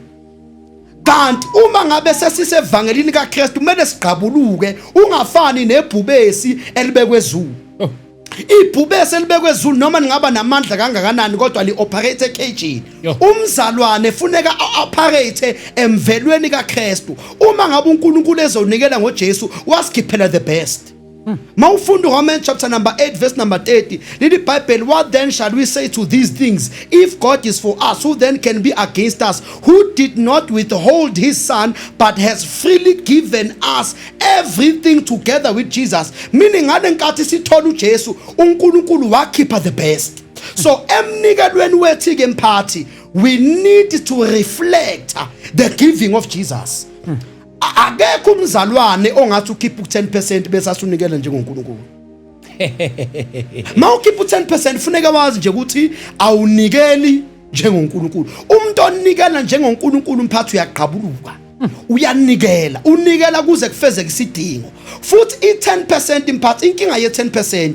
Kanti uma ngabe sesisevangelini kaKristu kumele siqhabuluke, ungafani nebhubesi elibekwe ezulu. Ibhubesi elibekwe ezulu noma ngaba namandla kangakanani kodwa li-operate ekejini. Umzalwane efuneka operate emvelweni kaKristu. Uma ngabe uNkulunkulu ezonikela ngoJesu wasikhiphela the best. Mawufunda Romans chapter number 8 verse number 30, lithi iBhayibheli, what then shall we say to these things? If God is for us, who then can be against us? Who did not withhold his son, but has freely given us everything together with Jesus. Meaning ngale nkathi sithola uJesu, uNkulunkulu wakhipha the best. So emnikelweni wethi ke mphathi, we need to reflect the giving of Jesus. Akekho umzalwane ongathi ukhipha u10% bese asunikela njengoNkulunkulu. Mawukhipha u10% funeka wazi nje ukuthi awunikeli njengoNkulunkulu. Umuntu onikela njengoNkulunkulu mphathi uyaqhabuluka. Uyanikela, unikela kuze kufezeke isidingo. Futhi i10% mphathi, inkinga ye10%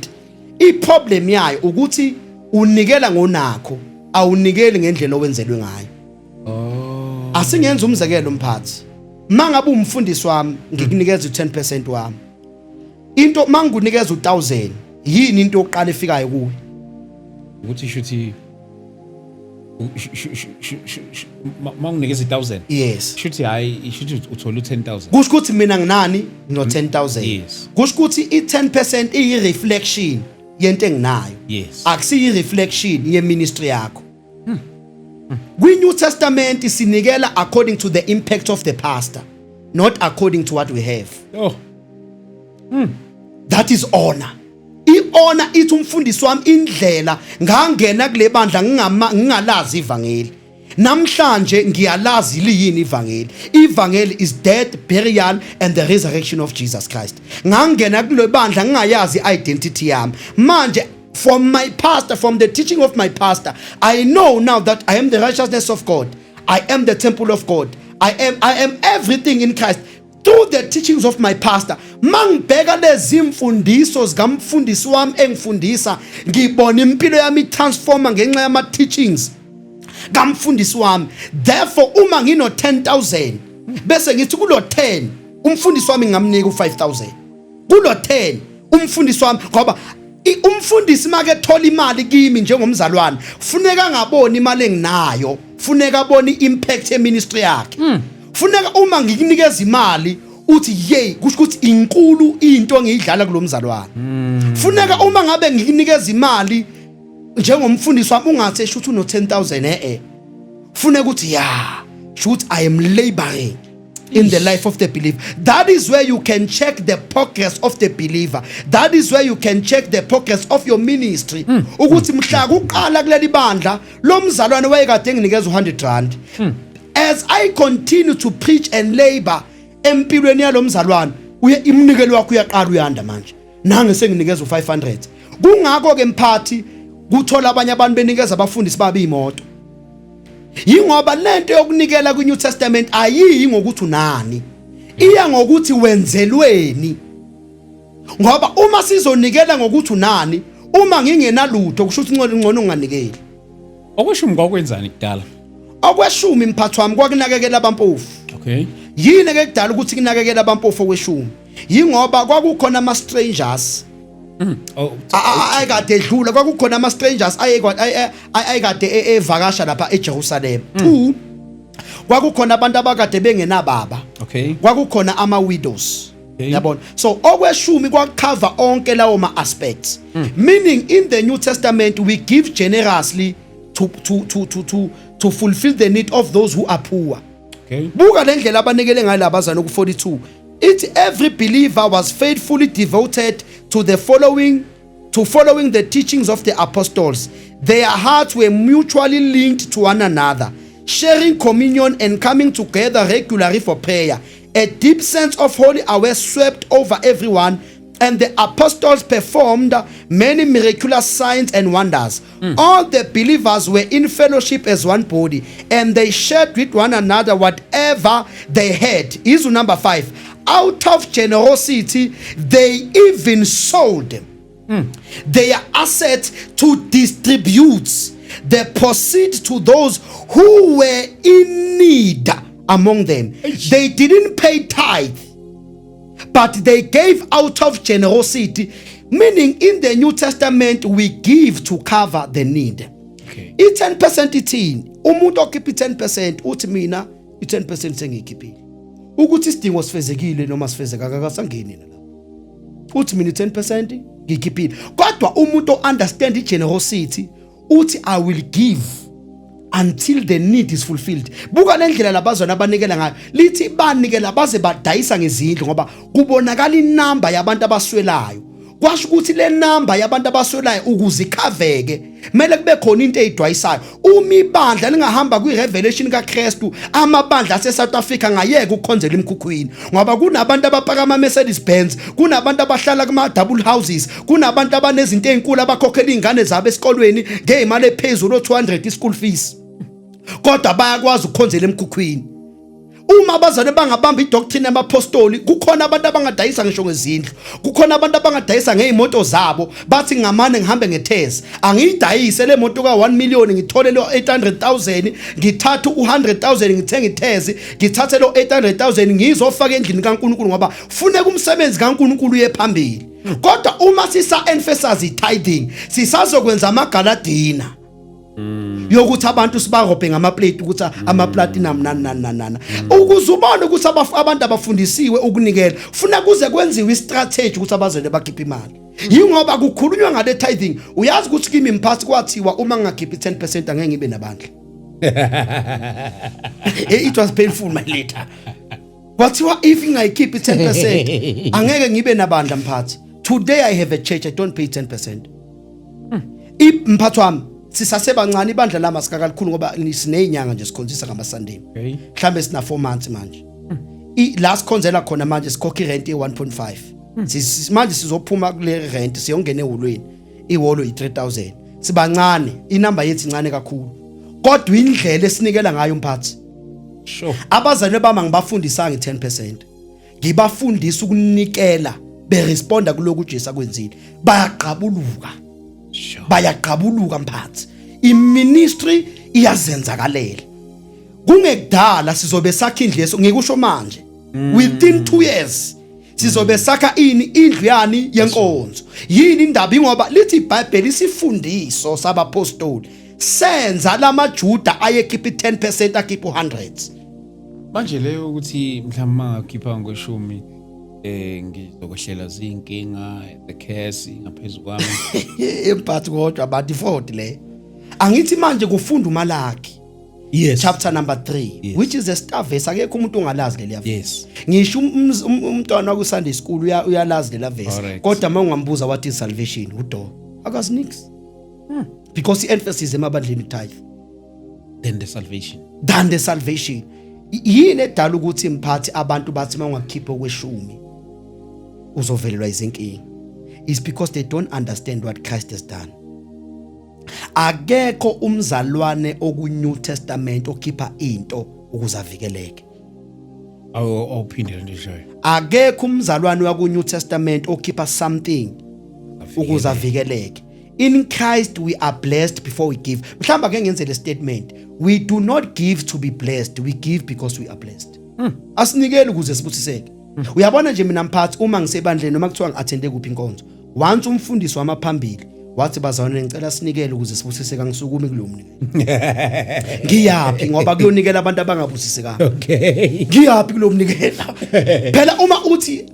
iproblem yayo ukuthi unikela ngonakho, awunikeli ngendlela owenzelwe ngayo. Asingenza umzekelo mphathi. Mangabe umfundisi wami ngikunikeza u10% wami. Into mangunikeza u1000, yini into oqala efikayo kuwe? Ukuthi shuthi mangunikeza 1000. Yes. Shuthi hayi shuthi uthola u10000. Kusho ukuthi mina nginani no 10000. Yes. Kusho ukuthi i10% iyi reflection yento enginayo. Yes. Akusiyi reflection ye ministry yakho. Kwi-New Testament sinikela according to the impact of the pastor, not according to what we have. Oh. That is honor. I-honor ithi umfundisi wami indlela ngangena kule bandla ngingalazi ivangeli. Namhlanje ngiyalazi liyini ivangeli. Ivangeli is death, burial and the resurrection of Jesus Christ. Ngangena kule bandla ngingayazi identity yami. Manje from my pastor, from the teaching of my pastor, I know now that I am the righteousness of God. I am the temple of God. I am everything in Christ. Through the teachings of my pastor, mangibheka lezi imfundiso zikamfundisi wami engifundisa, ngibona impilo yami transforma ngenxa yama teachings kamfundisi wami. Therefore uma ngino 10000 bese ngithi kulo 10 umfundisi wami ngamnika u5000. Kulo 10 umfundisi wami, ngoba umfundisi make thola imali kimi njengomzalwane, funeka ngabona imali enginayo, funeka abone impact ye ministry yakhe. Funeka uma ngikunikeza imali uthi yey kusho ukuthi inkulu into ngiyidlala kulomzalwane. Funeka uma ngabe ngikunikeza imali njengomfundisi wami ungathi eshuthi uno 10000 funeka ukuthi yeah shoot I am laboring in the life of the believer. That is where you can check the progress of the believer. That is where you can check the progress of your ministry. Ukuthi mhla kuqala kuleli bandla lo mzalwane wayekade nginikeza u100 as I continue to preach and labor empilweni yalomzalwane imnikelo wakho uyaqala uyanda manje. Nange senginikeza u500. Kungakho ke mphathi kuthola abanye abantu benikeza abafundisi babe imoto. Yingoba lento yokunikela kwi-New Testament ayiyi ngokuthi unani, iya ngokuthi wenzelweni. Ngoba uma sizonikela ngokuthi unani, uma ngingenalutho kusho ukuthi ngcono unganikeli. Okweshumi kwakwenzani kudala? Okweshumi mphathi wami kwakunakekela abampofu. Okay. Yini ke kudala ukuthi kunakekela abampofu okweshumi? Yingoba kwakukhona ama strangers. Ayekade edlula, kwakukhona ama strangers ayekade evakasha lapha eJerusalem. 2 kwakukhona abantu abakade bengenababa. Okay. Kwakukhona ama widows. Yabona. So okweshumi kwakucover onke lawo ma aspects. Meaning in the New Testament we give generously to fulfill the need of those who are poor. Okay. Buka lendlela abanikele ngayo labazana ku 42. Every believer was faithfully devoted to following the teachings of the apostles. Their hearts were mutually linked to one another, sharing communion and coming together regularly for prayer. A deep sense of holy awe swept over everyone, and the apostles performed many miraculous signs and wonders. All the believers were in fellowship as one body, and they shared with one another whatever they had. Issue number 5. Out of generosity, they even sold their assets to distribute the proceeds to those who were in need among them. They didn't pay tithe, but they gave out of generosity, meaning in the New Testament we give to cover the need. Okay. I10% ithini? Umuntu okhipha i10% uthi mina i10% sengikhiphile. Ukuthi isidingo sifezekile noma sifezeka akasangeni la. Uthi mina i10% ngikhiphile. Kodwa umuntu o-understand i-generosity uthi I will give until the need is fulfilled. Buka lendlela labazwana abanikela ngayo. Lithi banikela baze badayisa ngezindlu ngoba kubonakala inamba yabantu abaswelayo. kwasho ukuthi le number yabantu abaswelayo ukuze ikhaveke kumele kube khona into eyidwayisayo. Uma ibandla lingahamba kwirevelation kaKristu, amabandla aseSouth Africa ngayeke ukukhonzela emkhukhwini, ngoba kunabantu abapaka ama Mercedes Benz, kunabantu abahlala kuma double houses, kunabantu abanezinto ezinkulu abakhokhela izingane zabo esikolweni ngeimali ephezulu 200 school fees, kodwa bayakwazi ukukhonzela emkhukhwini. Uma abazali bangabamba idoctrine yamapostoli, kukhona abantu abangadayisa ngisho ngezindlu, kukhona abantu abangadayisa ngeimoto zabo, bathi ngamane ngihambe ngethezi, angiyidayise le moto ka 1 million ngithole lo 800,000, ngithatha u100,000 ngithenga ithezi, ngithathe lo 800,000 ngizofaka endlini kaNkulunkulu ngoba funeka umsebenzi kaNkulunkulu uye phambili. Kodwa uma sisa emphasize i-tithing, sisazokwenza amagaladina yokuthi abantu sibarobhe ngamaplate ukuthi ama-platinum nani. Ukuze ubone ukuthi abantu abafundisiwe ukunikela, funa kuze kwenziwe istrategy ukuthi abazali bakhiphe imali. Yingoba kukhulunywa ngale tithing, uyazi ukuthi kimi mphathi kwathiwa uma ngingakhiphi 10% angeke ngibe nabandla. It was painful my later. Kwathiwa if ngingayikhiphi 10% angeke ngibe nabandla mphathi. Today I have a church, I don't pay 10%. Mphathi wami sisasebancane ibandla lama sikakakhulu ngoba sinezinyanga nje sikhonzisa ngama Sunday. Mhlambe sina 4 months manje. Last khonzela khona manje sikhokha irent e1.5. Manje sizophuma kule rent siyongena ehholweni. Ihholo i3000. Sibancane, inamba yethu incane kakhulu. Kodwa indlela esinikela ngayo mphathi. Sure. Abazali bami ngibafundisa nge10%. Ngibafundisa ukunikela beresponda kuloko uJesu akwenzile. Bayaqabuluka. Sure. Bayaqabuluka mphathi. Iministry iyazenzakalela. Kungekudala sizobe sakha indlu leso ngikusho manje. Within 2 years sizobe sakha indlu yani yenkonzo. Yini indaba ingoba lithi iBhayibheli isifundiso sabapostoli senza lamaJuda ayekhipha 10% akhipha 100. Manje leyo ukuthi mhlawumbe mangakhipha ngeshumi ngizokwehlela zinkinga the case ngaphezulu kwami emphathi kodwa about 40 le. Angithi manje kufunda uMalaki. Yes. Chapter number 3, yes. Which is a star verse akekho umuntu ongalazi le verse. Yes. Ngisho umntwana ku Sunday school uyalazi le verse. Kodwa mangungambuza what is salvation udo akazi nix. Because the emphasis emabandleni tithe then the salvation. Than the salvation. Yini edala ukuthi mphathi abantu bathi mangakhipha kweshumi uzovelelwa izinkingi. Is because they don't understand what Christ has done. Akekho umzalwane oku New Testament okhipha into ukuzavikeleke. Awuphindele nje. Akekho umzalwane waku New Testament okhipha something ukuzavikeleke. In Christ we are blessed before we give. Mhlamba ke ngenze le statement. We do not give to be blessed, we give because we are blessed. Asinikele ukuze sibusiseke. Uyabona nje mina mphathi uma ngisebandleni noma kuthiwa ngiattende kuphi inkonzo. Once umfundisi wamaphambili wathi bazalwane ngicela sinikele ukuze sibusiseke ngisukumi kulomnikelo. Ngiyapi ngoba kuyonikela abantu abangabusisekanga. Okay. Ngiyapi kulomnikelo. Phela uma uthi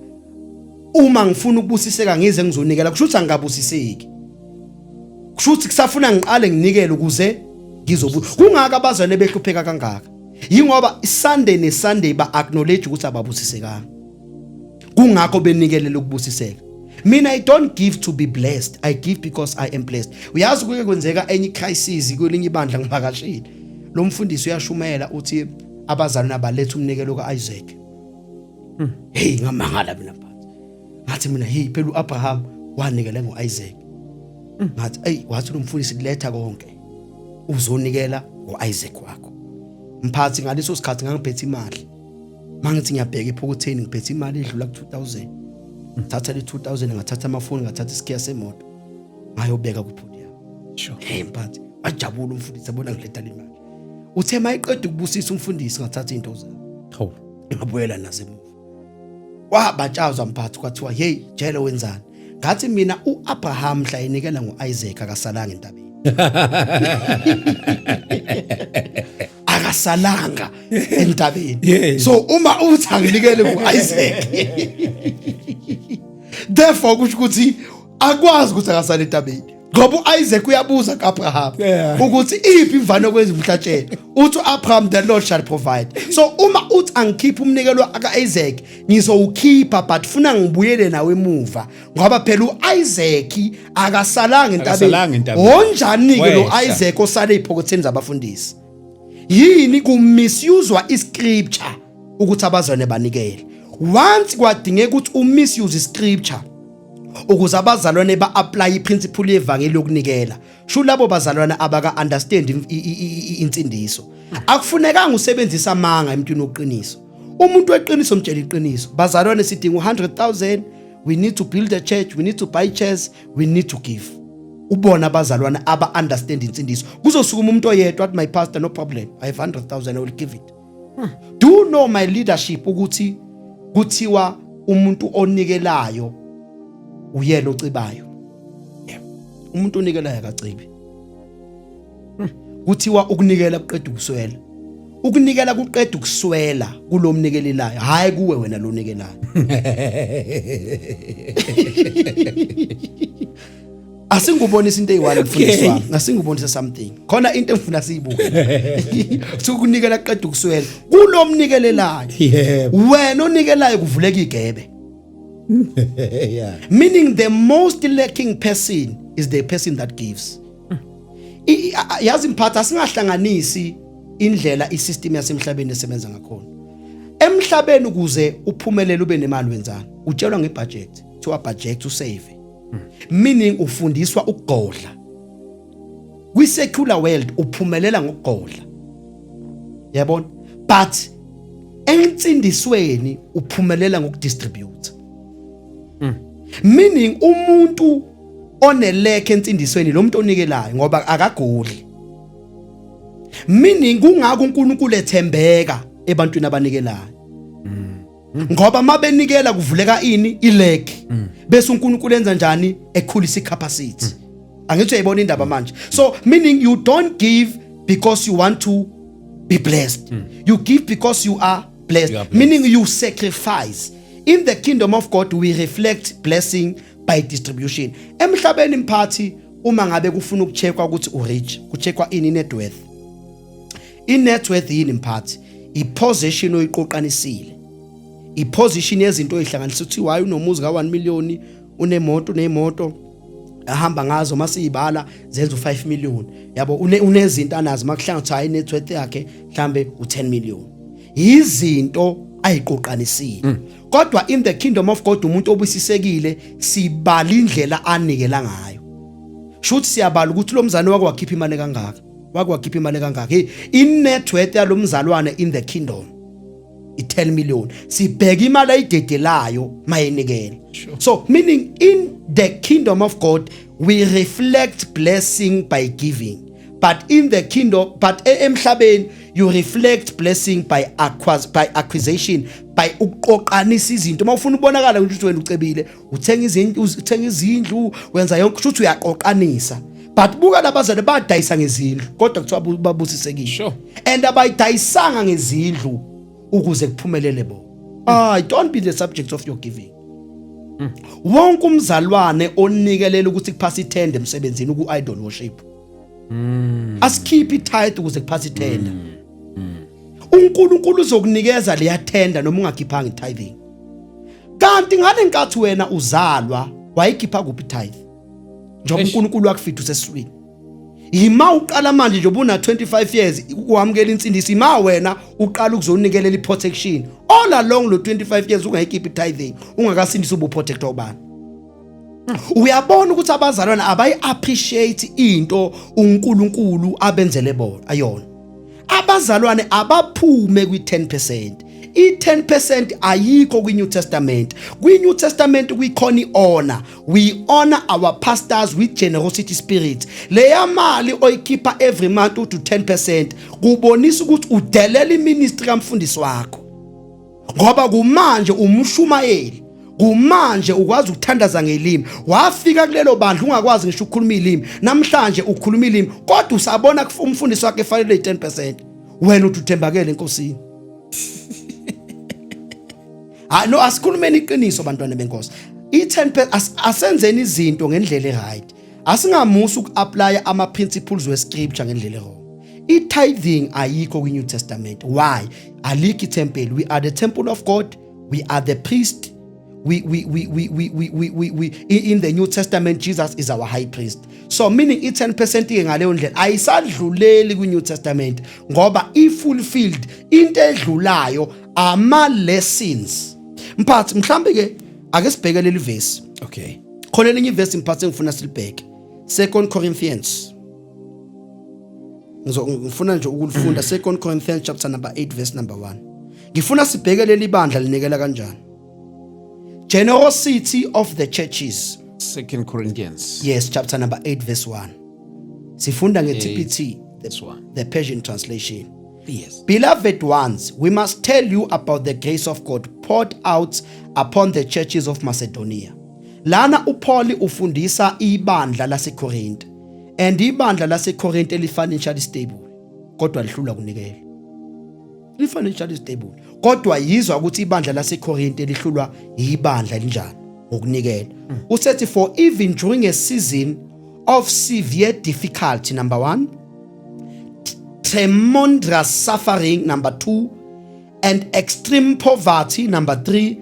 uma ngifuna ukubusiseka ngize ngizonikela kusho ukuthi angabusiseki. Kushuthi kusafuna ngiqale nginikele ukuze ngizobuza. Kungaka abazalwane behlupheka kangaka. Yingoba iSunday neSunday ba acknowledge ukuthi ababusisekanga. Kungakho benikele ukubusiseka. Mina I don't give to be blessed, I give because I am blessed. Uyazi kuke kwenzeka enye crisis kwelinye ibandla ngivakashile. Lo mfundisi uyashumela uthi abazalwane abalethe umnikelo kaIsaac. Hey ngamangala mina mphathi. Ngathi mina hey phela uAbraham wanikela ngoIsaac. Ngathi hey wathi lo mfundisi letha konke uzonikela ngoIsaac wakho. Mphathi ngaleso sikhathi ngangiphethe imali. Mangithi ngiyabheka ephokotheni ngiphethe imali edlula ku2000. Thatha le 2000 ngathatha amafoni ngathatha iskiya semoto. Ngayobeka kupodium. Sure. Hey mphathi wajabula umfundisi abona ngiletha le mali. Uthe mayiqeda ukubusisa umfundisi ngathatha into zami. Hawu. Ngabuyela nasemuva. Wabatshazwa mphathi kwathiwa hey jela wenzani? Ngathi mina uAbraham mhla enikela ngoIsaac akasalanga entabeni. Akasalanga entabeni. Yes. So uma uthi anginikele ngoIsaac. Therefore kusho ukuthi akwazi ukuthi akasala entabeni. Ngoba uIsaac uyabuza kaAbraham ukuthi iphi imvano kwenza umhlatshelo. Uthi uAbraham the Lord shall provide. So uma uthi angikhipha umnikelo aka-Isaac ngizowukhipha but funa ngibuyele nawe emuva ngoba phela u-Isaac akasalanga entabeni. Onjani-ke lo Isaac osale ephokotheni zabafundisi? Yini kumisuswa iscripture ukuthi abazalwane banikele? Once kwadingeka ukuthi umisuse iscripture ukuze abazalwane ba-apply iprinciple yevangeli yokunikela, sho labo bazalwane abaka-understand insindiso. Akufunekanga usebenzisa amanga emntwini oqiniso. Umuntu weqiniso mtshela iqiniso. Bazalwane sidinga 100,000, we need to build a church, we need to buy chairs, we need to give. Ubona abazalwane aba-understand insindiso. Kuzosukuma umuntu oyedwa athi my pastor no problem, I have 100,000, I will give it. Do you know my leadership ukuthi kuthiwa umuntu onikelayo uyena ocibayo? Umuntu onikelayo akacibi. Kuthiwa ukunikela kuqeda ukuswela. Ukunikela kuqeda ukuswela kulomnikelelayo, hayi kuwe wena lo nikelayo. Asingubonisa into eyiwala mfundisi wami, asingubonisa something. Khona into engifuna siyibuke. Ukunikela kuqeda ukuswela kulomnikelelayo. Wena onikelayo kuvuleka igebe. Yeah. Meaning the most lacking person is the person that gives. Yazi mphatha asingahlanganisi indlela isystem yasemhlabeni esebenza ngakhona. Emhlabeni ukuze uphumelele ube nemali wenzana, utshelwa ngebudget, to a budget to save. Meaning ufundiswa ukugodla. Kwi secular world uphumelela ngokugodla. Yabona? But entsindisweni uphumelela ngokudistribute. Meaning umuntu oneleke entsindisweni lo muntu onikelayo ngoba akagodli. Meaning kungako uNkulunkulu ethembeka ebantwini abanikelayo. Ngoba mabenikela kuvuleka ini ileg bese uNkulunkulu enza njani ekhulisa icapacity. Angithi uyayibona indaba manje. So meaning you don't give because you want to be blessed. You give because you are blessed. Meaning you sacrifice. In the kingdom of God we reflect blessing by distribution. Emhlabeni mphathi uma ngabe kufuna ukucheckwa ukuthi urich, kucheckwa ini net worth. Net worth yini mphathi? I-possession oyiqoqanisile. I-position yezinto ezihlanganisa ukuthi why unomuzi ka1 million, unemoto ahamba ngazo masiyibala zenza u5 million. Yabo unezinto anazi makuhlanganisa hayi net worth yakhe mhlambe u10 million. Izinto ayiqoqanisile. Kodwa in the kingdom of God umuntu obisisekile sibala indlela anikela ngayo. Shothi siyabala ukuthi lo mzane wake wakhipha imali kangaka. Wakhipha imali kangaka. In net worth yalo mzalwane in the kingdom i10 million. Sibheka imali ayidedelayo mayenikela. So meaning in the kingdom of God we reflect blessing by giving. But in the kingdom, but emhlabeni you reflect blessing by acquisition, by uqoqanisa izinto. Mawufuna ubonakala ukuthi wena ucebile, uthenga izindlu, wenza yonke ukuthi uyaqoqanisa. But buka labazali badayisa ngezindlu, kodwa kuthiwa babusisekile. Sure. And abayidayisanga ngezindlu ukuze kuphumelele bo. Don't be the subject of your giving. Wonke umzalwane onikelela ukuthi kuphasa ithende emsebenzini ku-idol worship. Asikhiphe itithe ukuze kuphasa ithenda. uNkulunkulu uzokunikeza leyathenda noma ungakhiphanga itithing. Kanti ngale nkathi wena uzalwa wayikhipha kuphi itithe? Njengoba uNkulunkulu wakufitha usesiswini. Yima uqala manje nje ubuna 25 years ukwamukela insindiso, ima wena uqala ukuzonikelela iprotection. All along lo 25 years ungayikhiphi itithing, ungakasindisa ubuprotector ubani. Uyabona ukuthi abazalwana abayi appreciate into uNkulunkulu abenzele bona ayona. Abazalwane abaphume kwi10%. I10% ayikho kwiNew Testament. KwiNew Testament kuyikhona ihonor. We honor our pastors with generosity spirit. Leya mali oyikhipha every month to 10% kubonisa ukuthi udelela iministry kamfundisi wakho. Ngoba kumanje umshumayeli, kumanje ukwazi ukuthandaza ngelimi. Wafika kulelo bandla ungakwazi ngisho ukukhuluma ilimi. Namhlanje ukhuluma ilimi kodwa usabona umfundisi wakhe efanele 10%. Wena uthembakele enkosini. No, asikhulumeni iqiniso bantwana benkosi. I10% asenzeni izinto ngendlela eright. Asingamusa ukuapply ama principles we scripture ngendlela wrong. I-tithing ayikho kwi-New Testament. Why? Alikho temple. We are the temple of God. We are the priest. We in the New Testament, Jesus is our high priest. So meaning 10% ngaleyo ndlela ayisadluleli kwi-New Testament ngoba i-fulfilled into edlulayo ama lessons. Mphathi mhlambe ke ake sibheke leli verse. Okay. Khona elinye verse mphathi ngifuna silibheke. 2 Corinthians. Ngifuna nje ukulifunda 2 Corinthians chapter number 8 verse number 1. Ngifuna sibheke leli bandla linikela kanjani. Generosity of the churches. 2 Corinthians. Yes, chapter number 8 verse 1. Sifunda nge-TPT, the Persian translation. Yes. Beloved ones, we must tell you about the grace of God poured out upon the churches of Macedonia. Lana uPaul ufundisa ibandla laseKorinte, and ibandla laseKorinte li-financially stable, kodwa lihlula kunikela. Li-financially stable, kodwa yizwa ukuthi ibandla laseKorinte lihlulwa ibandla linjani ngokunikela. Usethi for even during a season of severe difficulty, number 1, tremendous suffering, number 2, and extreme poverty, number 3,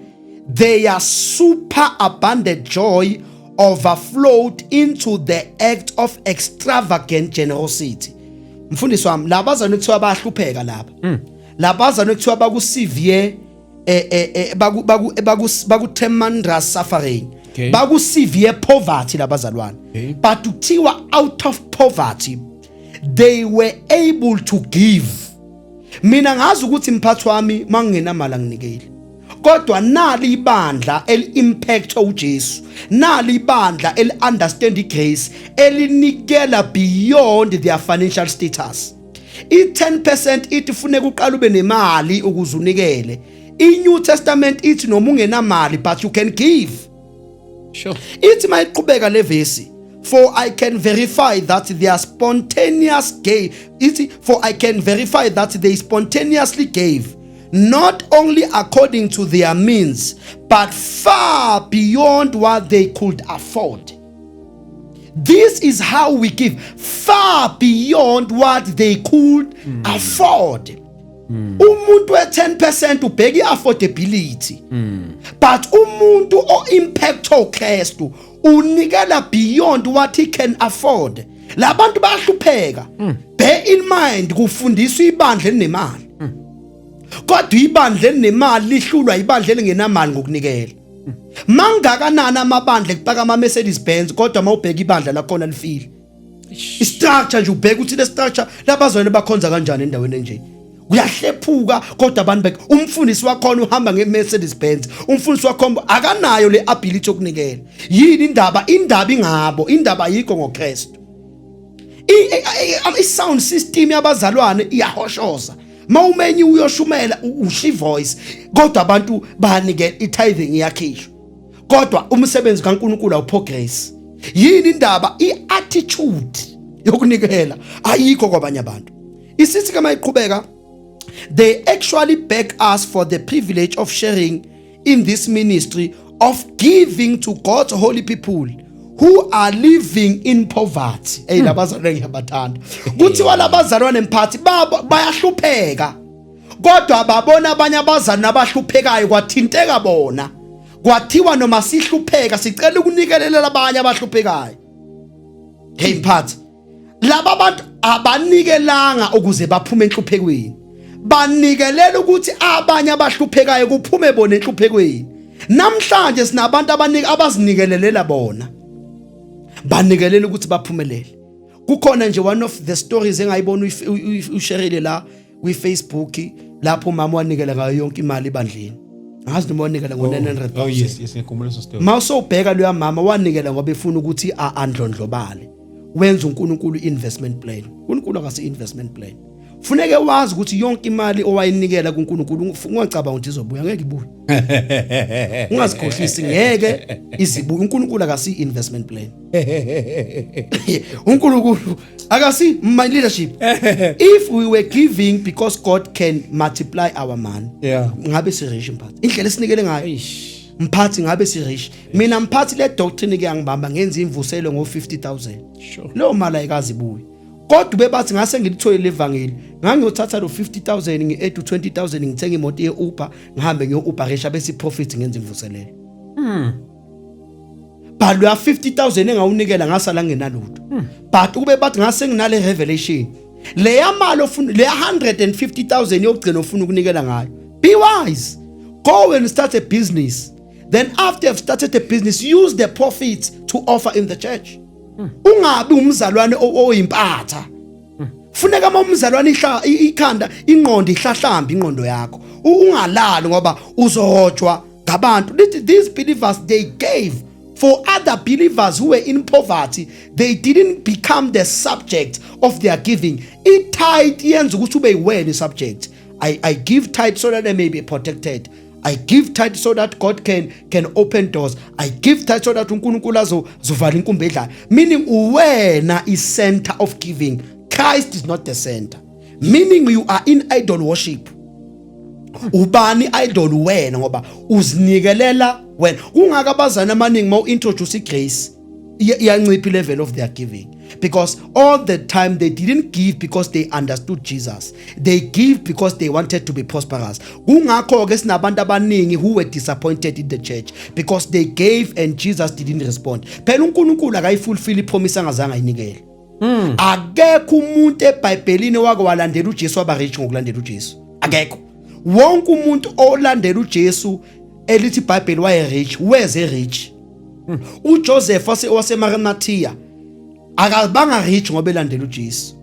their superabundant joy overflowed into the act of extravagant generosity. Mfundisi wami, labazana kuthiwa bayahlupheka lapha. Labazana kuthiwa baku severe baku tremendous suffering. Okay. Baku severe poverty labazalwane. Okay. But kuthiwa out of poverty they were able to give. Mina ngazi ukuthi mphathi wami mangingenamali anginikele. Kodwa nali ibandla el-impact uJesu, nali ibandla el-understand igrace, elinikela beyond their financial status. I-10% ithi funeka uqala ube nemali ukuze unikele. I-New Testament ithi noma ungenamali but you can give. Sure. Ithi mayiqhubeka le verse, for I can verify that their spontaneous gave. For I can verify that they spontaneously gave, not only according to their means, but far beyond what they could afford. This is how we give, far beyond what they could afford. Umuntu we-10% ubheka i-affordability, but umuntu o-impact oKristu unikela beyond what he can afford. Labantu bayahlupheka. Bear in mind kufundiswa ibandla elinemali. Kodwa ibandla elinemali lihlulwa ibandla elingenamali ngokunikela. Mangakanani amabandla ekupaka ama Mercedes Benz kodwa mawubheka ibandla lakhona lifile. I-structure nje ubheka ukuthi le structure labazwana bakhonza kanjani endaweni enje. Kuyahlephuka kodwa abantu bek umfundisi wakhona uhamba ngeMercedes Benz, umfundisi wakhona akanayo le ability yokunikela. Yini indaba ingabo, indaba yikho ngoKristu. I-sound system yabazalwane iyahoshoza. Mawumenyi uyoshumela usho ivoice kodwa abantu banikela i-tithing yakhishwa. Kodwa umsebenzi kaNkulunkulu awuprogress. Yini indaba i-attitude yokunikela ayikho kwabanye abantu. Isithi kama iqhubeka, they actually beg us for the privilege of sharing in this ministry of giving to God's holy people who are living in poverty. Hey labazalwane ngiyabathanda. Kuthiwa labazalwane mphathi bayahlupheka. Kodwa ababona abanye abazalwane abahluphekayo kwathinteka bona. Kwathiwa noma sihlupheka sicela ukunikelela abanye abahluphekayo. Hey mphathi, laba bantu abanikelanga ukuze baphume enhluphekweni. Banikelela ukuthi abanye abahluphekayo kuphume bona enhluphekweni. Namhlanje sinabantu abazinikelelela bona. Banikelela ukuthi baphumelele. Kukhona nje one of the stories engayibona usharile la kwi-Facebook lapho umama wanikela ngayo yonke imali ebandleni. Ngazi noma wanikela ngo-900,000. Oh yes, ngikhumbula so story. Mawusubheka lo mama wanikela ngoba efuna ukuthi andlondlobale. Wenza uNkulunkulu investment plan. uNkulunkulu akasi investment plan. Funeke wazi ukuthi yonke imali owayinikela kuNkulunkulu ungacabanga ukuthi izobuya, ngeke ibuye. Ungazikhohlisi ngeke izibuye. uNkulunkulu akasi investment plan. uNkulunkulu akasi my leadership. If we were giving because God can multiply our money, ngabe si rich mphathi. Indlela esinikele ngayo mphathi ngabe si rich. Mina mphathi le doctrine ke angibamba ngenza imvuselo ngo 50,000. Sure. Lo mali ayikazi ibuye. kodwa bebathi ngase ngilithole levangeli ngangiyothatha lo 50,000 ngi-add 20,000 ngithenga imoto ye-Uber ngihambe ngiyo-Uberisha bese i-profit ngenza imvuselelo but lo 50,000 engawunikela ngasala ngenalutho but kube bathi ngase nginale revelation leya mali ofuna le 150,000 yokugcina ofuna ukunikela ngayo be wise, go and start a business, then after you've started a business use the profits to offer in the church. Ungabi umzalwane oyimpatha. Funeka umzalwane ikhanda ingqondo ihlahlambi ingqondo yakho. Ungalali ngoba uzorojwa ngabantu. These believers, they gave for other believers who were in poverty. They didn't become the subject of their giving. Tithe yenza ukuthi ube yiwena subject. I give tithe so that they may be protected. I give tithe so that God can open doors. I give tithe so that uNkulunkulu azovala inkumbi edlayo. Meaning uwena is center of giving. Christ is not the center. Meaning you are in idol worship. Ubani idol wena ngoba uzinikelela wena. Ungakabazana amaningi ma introduce igrace iyancipha level of their giving. Because all the time they didn't give because they understood Jesus. They give because they wanted to be prosperous. Kungakho ke sinabantu abaningi who were disappointed in the church because they gave and Jesus didn't respond. Phela uNkulunkulu akayifulfill ipromise angazange ayinikele. Akekho umuntu eBhayibhelini wake walandela uJesu waba rich ngokulandela uJesu. Akekho. Wonke umuntu olandela uJesu elithi iBhayibheli waye rich, weze rich. uJoseph waseMarimathea akabanga rich ngoba elandela uJesu,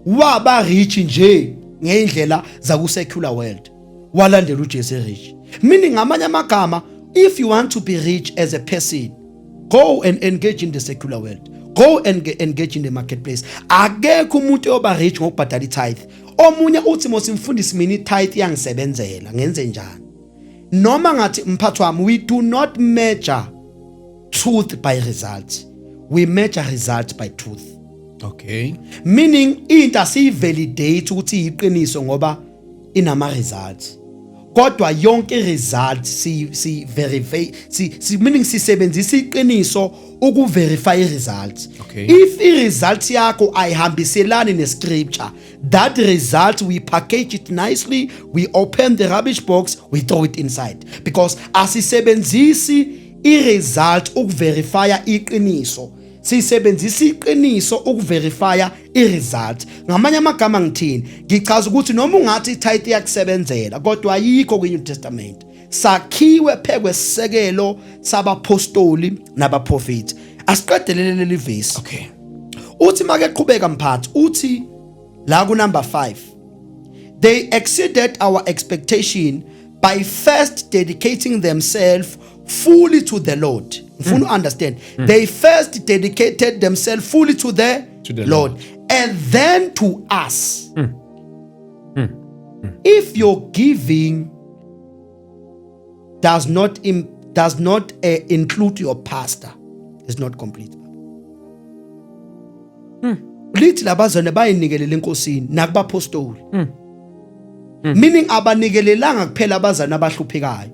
waba rich nje ngendlela zaku secular world, walandela uJesu rich. Meaning ngamanye amagama, if you want to be rich as a person, go and engage in the secular world, go and engage in the marketplace. Akekho umuntu oba rich ngokubhadala itithe. Omunye uthi mosimfundisi mina itithe yangisebenzela ngenze njani. Noma ngathi mphathi wami, we do not measure truth by results. We measure results by truth. Okay. Meaning into asivalidate ukuthi iqiniso ngoba inama results. Kodwa yonke results si verify meaning sisebenzisa iqiniso uku verify results. Okay. If i-result yakho ayihambiselani ne-scripture, that result we package it nicely, we open the rubbish box, we throw it inside. Because asisebenzisi i-result ukuverifya iqiniso, sisebenzisa iqiniso ukuverifya i-result. Ngamanye amagama ngithini, ngichaza ukuthi noma ungathi itithe yakusebenzela kodwa ayikho kwi-New Testament. Sakhiwe phekwesekelo sabapostoli nabaprofeti. Asiqedelele leli verse. Okay. Uthi make qhubeka mphathi, uthi la ku number 5, they exceeded our expectation by first dedicating themselves fully to the Lord. If understand, they first dedicated themselves fully to the Lord, and then to us. If your giving does not include your pastor, it's not complete. Lithi labazane bayinikelele enkosini nakubapostoli. Meaning abanikelelanga kuphela abazane abahluphekayo,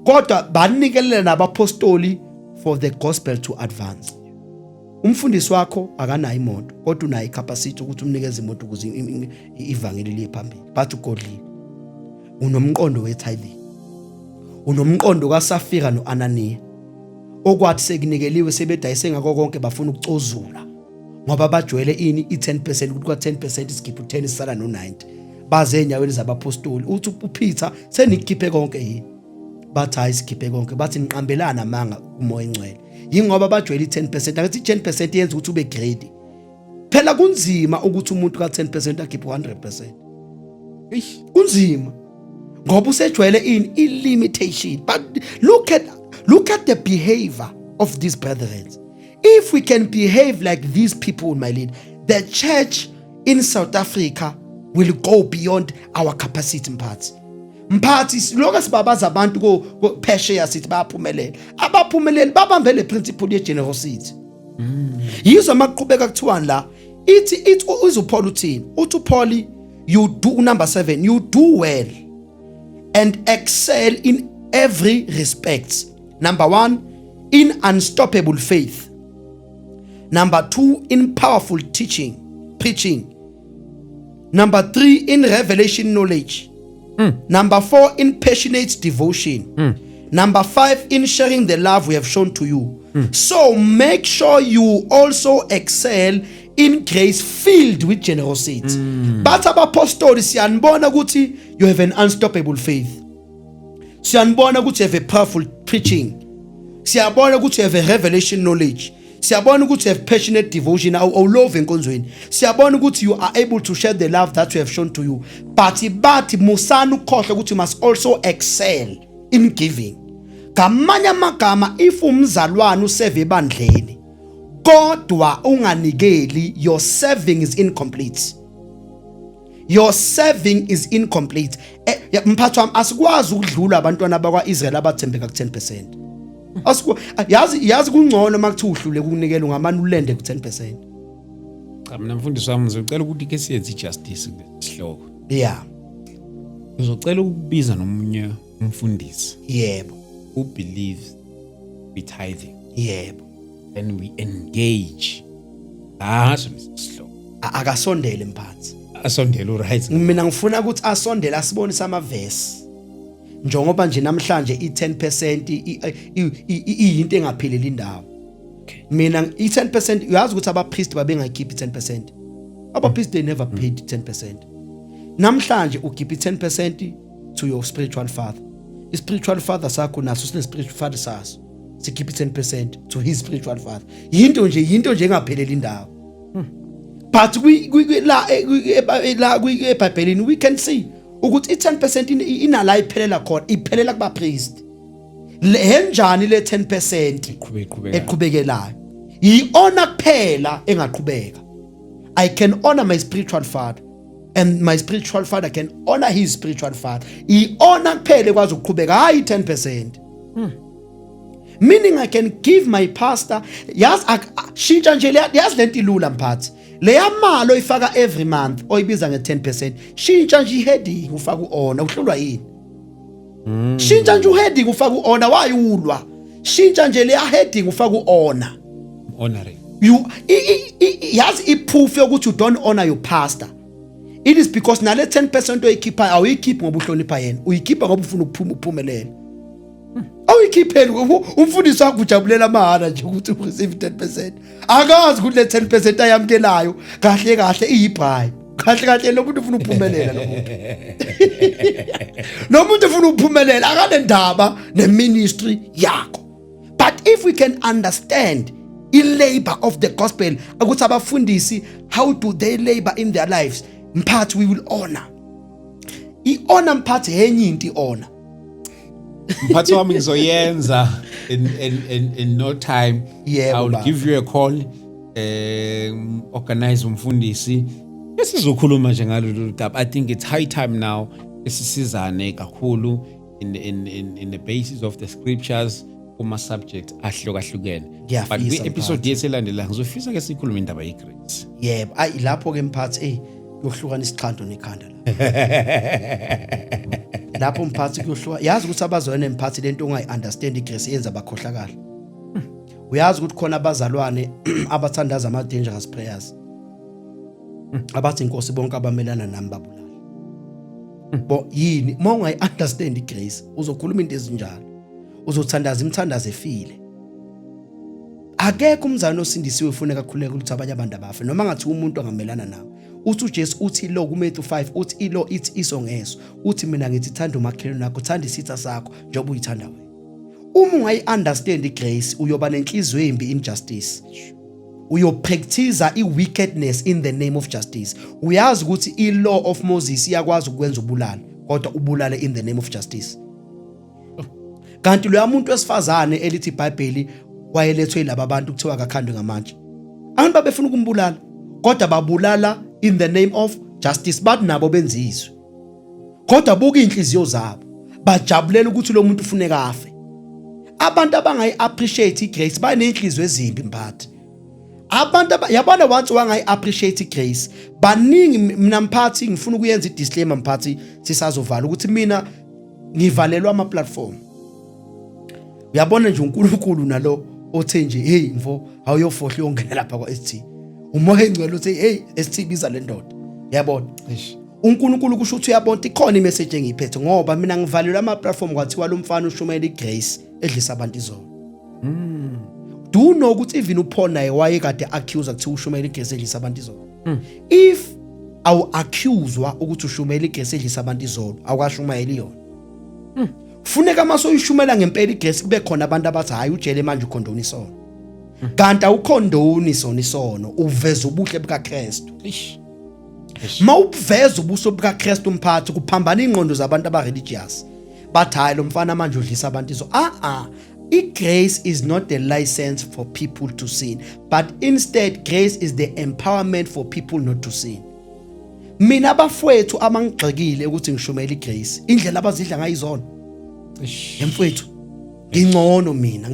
kodwa banikelela nabapostoli for the gospel to advance. Umfundisi wakho akanayo imoto kodwa unayo icapacity ukuthi umnikeze imoto ukuze ivangeli liye phambili. But ugodlile, unomqondo wetithing, unomqondo kaSafira noAnaniya okwathi sekunikeliwe sebedayise ngakho konke bafuna ukucozula ngoba bajwayele ini i10% ukuthi kwa 10% isigiphu 10 isala no90. Baze enyaweni zabapostoli uthi uPeter senikhiphe konke yini, bathi hayi sikhiphe konke, bathi niqambelana manga umoya engcwele. Yingoba bajwayele i10%, akathi i10% yenza ukuthi ube greedy. Phela kunzima ukuthi umuntu ka10% akhiphe 100%. Kunzima ngoba usejwayele ini limitation. But look at the behavior of these brethren. If we can behave like these people, my lead, the church in South Africa will go beyond our capacity. Mphathi lokho sibabaza abantu ko phesheya sithi bayaphumelela. Abaphumeleli babambele principle ye generosity. Yizo maqhubeka kuthiwani la, ithi uPaul uthini? Uthi uPaul, you do, number 7, you do well and excel in every respect. Number 1, in unstoppable faith. Number 2, in powerful teaching. preaching. Number 3, in revelation knowledge. Number 4, in passionate devotion. Number 5, in sharing the love we have shown to you. So make sure you also excel in grace filled with generosity. But abapostoli siyanibona ukuthi you have an unstoppable faith. Siyanibona ukuthi you have a powerful preaching. Siyabona ukuthi you have a revelation knowledge. Siyabona ukuthi you have passionate devotion or love enkonzweni. Siyabona ukuthi you are able to share the love that we have shown to you. But musanu ukhohle ukuthi you must also excel in giving. Ngamanye amagama, if umzalwane useve ebandleni kodwa unganikeli, your serving is incomplete. Your serving is incomplete. Mphathi wami, asikwazi ukudlula abantwana bakwa-Israyeli abathembeka ku-10%. Yazi kungcono makuthiwa uhlule ukunikela ungamane ulende ku-10%. Cha, mina mfundisi wami ngizocela ukuthi ke siyenze ijustice kulesihloko. Yeah. Ngizocela ukubiza nomunye umfundisi. Yebo. Who believes we tithing. Yebo. And we engage. Ngaso lesihloko. Akasondele mphathi. Asondele right. Mina ngifuna ukuthi asondele asibonise amavesi. Njengoba nje namhlanje i10% iyinto engapheleli indawo. Mina i10%, uyazi ukuthi abapriest babengayikhiphi i10%. Abapriest they never paid 10%. Namhlanje ukhipha i10% to your spiritual father. His spiritual father sakho naso sine spiritual father saso. Sikhipha i10% to his spiritual father. Yinto nje engapheleli indawo. But la eBhayibhelini we can see ukuthi i10% inala iphelela khona, iphelela kuba priest. Lenjani le 10% eqhubekelayo? I-honor kuphela engaqhubeka. I can honor my spiritual father and my spiritual father can honor his spiritual father. I-honor kuphela ekwazi ukuqhubeka, hayi 10%. Meaning I can give my pastor, yazi shintsha nje yazi lento ilula mphathi. Leya mali oyifaka every month oyibiza nge10%, shintsha nje iheading ufaka uona, uhlulwa yini? Shintsha nje uheading ufaka uona, wayulwa. Shintsha nje leya heading ufaka uona. Honoring. Yazi iproof yokuthi you don't honor your pastor. It is because nale 10% oyikhipha awuyikhiphi ngoba uhlonipha yena, uyikhipha ngoba ufuna ukuphumelela. Awuyikhipheni umfundisi wakho ujabulela amahana nje ukuthi ureceive 10%. Akazi ukuthi le 10% ayamkelayo kahle kahle iyibhayi. Kahle lo muntu ufuna ukuphumelela lo muntu. Lo muntu ufuna ukuphumelela akane ndaba neministry yakho. But if we can understand i-labor of the gospel, ukuthi abafundisi how do they labor in their lives, mphathi we will honor. I-honor mphathi enye into i-honor. Mphathi wami ngizoyenza in no time. Yeah, I will give you a call, organize umfundisi esizokhuluma nje ngalolu daba. I think it's high time now esisizane kakhulu in the basis of the scriptures kuma subject ahlukahlukene. But we episode yeselandela ngizofisa ke sikhulume indaba yegrace. Yebo, ayi lapho ke mphathi yohlukana isiqhando nekhanda la. Lapho mphathi kuyohluka, yazi ukuthi abazalwane mphathi lento ongayi-understand igrace yenza bakhohlakala. Uyazi ukuthi khona abazalwane abathandaza ama dangerous prayers. Abathi inkosi bonke abamelana nami babulala. Bo yini uma ungayi-understand igrace uzokhuluma into ezinjalo. Uzothandaza imithandazo efile. Akekho umzalwane osindisiwe ufuneka kakhuleka ukuthi abanye abantu abafe noma ngathi umuntu angamelana nawe. Uthi uJesu uthi lo kuMatthew 5 uthi ilo ithi isongeso uthi mina ngithi thanda umakhelwane wakho, thanda isitha sakho njengoba uyithanda wena. Uma ungayi-understand igrace uyoba nenhliziyo embi in justice. Uyopractice i-wickedness in the name of justice. Uyazi ukuthi i-law of Moses iyakwazi ukwenza ubulala kodwa ubulale in the name of justice. Kanti lo muntu wesifazane elithi iBhayibheli wayelethwe laba bantu kuthiwa akakhandwe ngamanje. Abantu babefuna ukumbulala kodwa babulala in the name of justice, but nabo benzizwe. Kodwa buka inhliziyo zabo, bajabulela ukuthi lo muntu ufuneka afe. Abantu abangayi-appreciate igrace banenhliziyo ezimbi mphathi. Abantu yabona once wangayi-appreciate igrace, baningi mina mphathi ngifuna ukuyenza i-disclaimer mphathi sisazovala ukuthi mina ngivalelwa ama-platform. Uyabona nje uNkulunkulu nalo othe nje hey mfo awuyofohla uyongena lapha kwa-ST. umoya engcwele uthi hey esithibiza le ndoda yabona Eish. uNkulunkulu kusho ukuthi uyabona ikhona imessage engiyiphethe ngoba mina ngivalelwe ama platform kwathiwa lo mfana ushumayela igrace edlisa abantu izolo do you know ukuthi even uPaul naye wayekade accuse kuthiwa ushumayela igrace edlisa abantu izolo if awu accuswa ukuthi ushumayela igrace edlisa abantu izolo awukashumayeli yona kufuneka mase uyishumela ngempela igrace kube khona abantu abathi hayi ujele manje ukhondoni isono kanti awukhondoni sona isono uveza ubuhle bukaKristu Eish. mawuveza ubuso bukaKristu umphathi kuphambana ingqondo zabantu abareligious bathi hayi lo mfana manje udlisa abantu izo grace is not the license for people to sin but instead grace is the empowerment for people not to sin. Mina abafowethu amangixekile ukuthi ngishumele igrace indlela abazidla ngayizona Eish. emfowethu ngingcono mina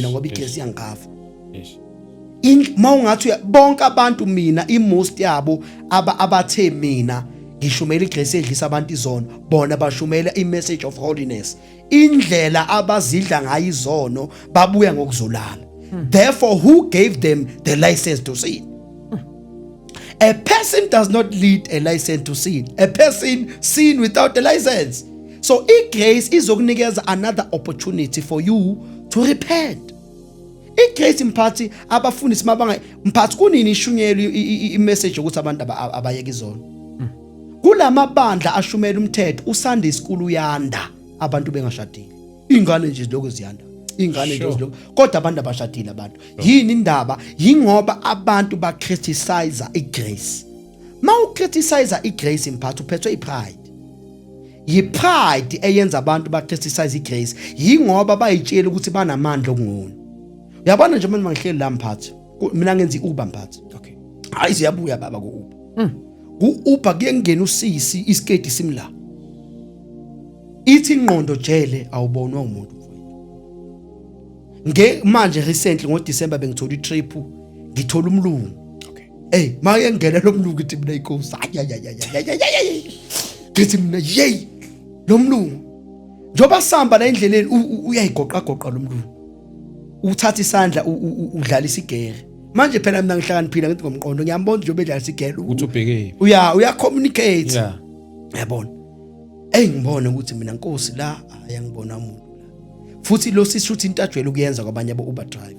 ngoba igrace iyangikhafa. Eish. Mawungathi bonke abantu mina imost yabo abathe mina ngishumela igrace edlisa abantu izono bona bashumela imessage of holiness indlela abazidla ngayo izono babuya ngokuzolala therefore who gave them the license to sin? A person does not lead a license to sin. A person sin without a license. So grace izokunikeza another opportunity for you to repent. Igrace imphathi abafundisi mabanga mphathi kunini ishunyelo imessage ukuthi abantu abayeke izono. Kulamabandla ashumela umthetho uSunday school uyanda abantu bengashadile. Ingane nje lokho ziyanda. Ingane nje lokho kodwa abantu abashadile abantu. Yini indaba? Yingoba abantu ba criticize igrace. Mawu criticize igrace imphathi uphethwe ipride. Yi-pride eyenza abantu ba criticize igrace yingoba bayitshela ukuthi banamandla okungona. Uyabona nje manje mangihleli la mphathi mina ngenza iUber mphathi. Okay. Hayi siyabuya baba kuUber. Ku-Uber kuye ngena usisi isketi simla. Ithi ingqondo jele awubonwa umuntu mfowethu. Manje recently ngoDecember bengithola itrip ngithola umlungu. Okay. Maye ngene lo mlungu ngithi mina inkosi. Ngithi mina lo mlungu. Njoba samba la endleleni uyayigoqa lo mlungu. Uthatha isandla udlala isigere. Manje phela mina ngihlakaniphila ngithi ngomqondo ngiyambona njengoba edlala isigere Uthi ubheke. uya communicate. Yeah. Yabona. Ngibona ukuthi mina Nkosi la ayangibona umuntu la. Futhi lo sishuthi into ajwayele ukuyenza kwabanye abo Uber drive.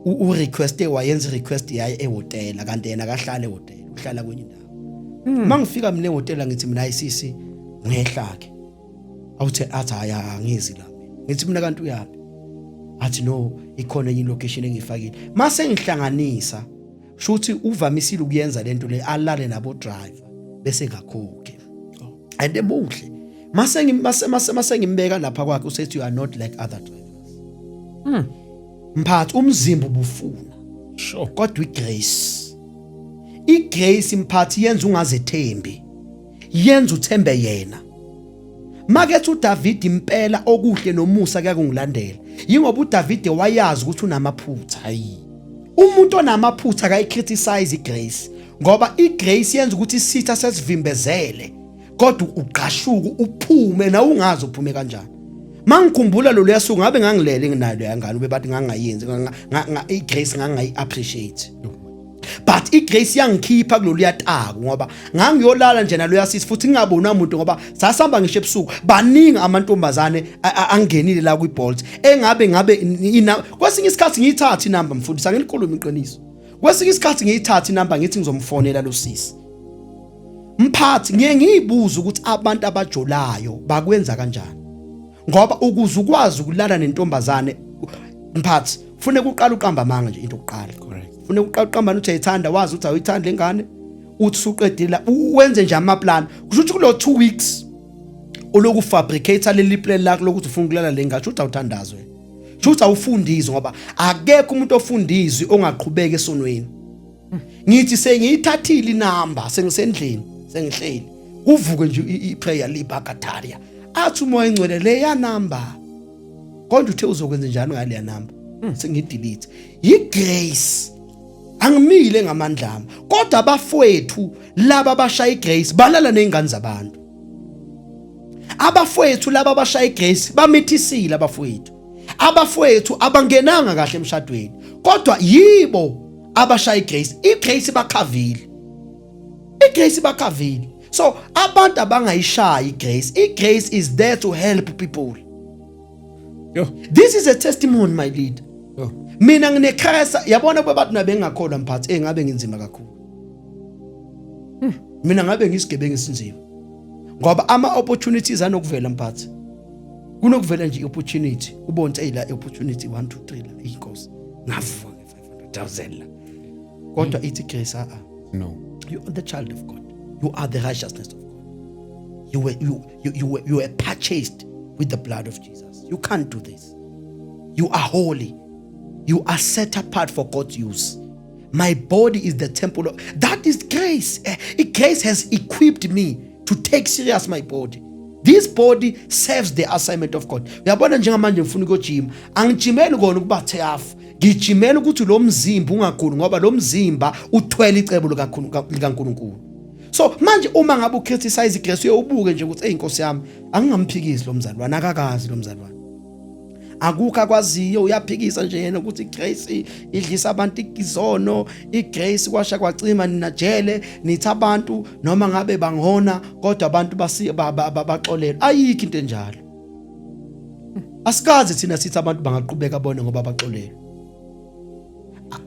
U-request wayenza request yaye ehotela kanti yena akahlala ehotela uhlala kwenye indawo. Mangifika mina ehotela ngithi mina ayisisi ngehlake. Awuthe athi angizi la. Ngithi mina kanti uyapi? Athi no ikhona enye location engifakile. Mase ngihlanganisa shuthi uvamisile ukuyenza lento le alale nabo driver bese ngakhokhe. And ebuhle mase ngimbeka lapha kwakhe usethi you are not like other drivers. Mphathi umzimba ubufuna. Sure. Kodwa igrace mphathi yenza ungazethembi. Yenza uthembe yena. Makethi uDavid impela okuhle nomusa kuyakungilandela. Yingoba uDavid wayazi ukuthi unamaphutha. Hayi. Umuntu onamaphutha akayicriticize igrace ngoba igrace yenza ukuthi isitha sesivimbezele kodwa uqashuka uphume na ungazi uphume kanjani. Mangikhumbula lo lesuku ngabe ngangilele nginalo yangani ube bathi ngangayenzi igrace ngangayi appreciate. But igrace yangikhipha kulolu yataku ngoba ngangiyolala nje nalo yasisi futhi ngingabona umuntu ngoba sasihamba ngisho ebusuku baningi amantombazane angenile la kwiBolt ngabe kwesinye isikhathi ngiyithatha inamba mfundisi angilikhuluma iqiniso kwesinye isikhathi ngiyithatha inamba ngithi ngizomfonela lo sisi mphathi ngiyibuza ukuthi abantu abajolayo bakwenza kanjani ngoba ukuze ukwazi ukulala nentombazane mphathi kufanele uqale uqamba amanga nje into yokuqala. Correct. Kufanele uqale uqamba ukuthi ayithanda wazi ukuthi awuyithanda lengane uthi suqedile uwenze nje amaplan kusho ukuthi kulo 2 weeks oloku fabricate leli plan lakho lokuthi ufuna ukulala lengane ukuthi awuthandazwe ukuthi awufundizwe ngoba akekho umuntu ofundizwe ongaqhubeka esonweni. Ngithi sengiyithathile inamba sengisendlini sengihleli kuvuke nje iprayer libakatharia athi umoya engcwele leya namba kodwa uthe uzokwenza njani ngale namba sengidelete igrace angimile ngamandla ami kodwa abafowethu laba abashaya igrace balala nezingane zabantu. Abafowethu laba abashaya igrace bamithisile abafowethu abangenanga kahle emshadweni kodwa yibo abashaya igrace bakhavile. Igrace bakhavile. So abantu abangayishaya igrace is there to help people. Yo. This is a testimony, my leader. Yo. Mina nginekhasa yabona babantu nabengakholwa mphathi ngabe nginzima kakhulu. Mina ngabe ngisigebengu esinzima. Ngoba ama opportunities anokuvela mphathi. Kunokuvela nje opportunity. Ubonke la opportunity 1 2 3 la inkosi. Ngavuka 500,000 la. Kodwa ithi grace No. you are the child of God. You are the righteousness of God. You were purchased with the blood of Jesus. You can't do this. You are holy. You are set apart for God's use. My body is the temple of... That is grace. Grace has equipped me to take serious my body. This body serves the assignment of God. Uyabona njengamanje ngifuna ukujima. Angijimeli kona ukuba theafu. Ngijimela ukuthi lo mzimba ungakhulu ngoba lo mzimba uthwele icebo likaNkulunkulu. So manje uma ngabe ucriticize igrace uyobuke nje ukuthi inkosi yami angingamphikisi lo mzalwane akakazi lo mzalwane. Akukho akwaziyo uyaphikisa nje yena ukuthi igrace idlisa abantu igizono, igrace kwasha kwacima nina jele nithi abantu noma ngabe bangona kodwa abantu baxolele. Ayikho into enjalo. Asikazi thina sithi abantu bangaqhubeka bone ngoba baxolele.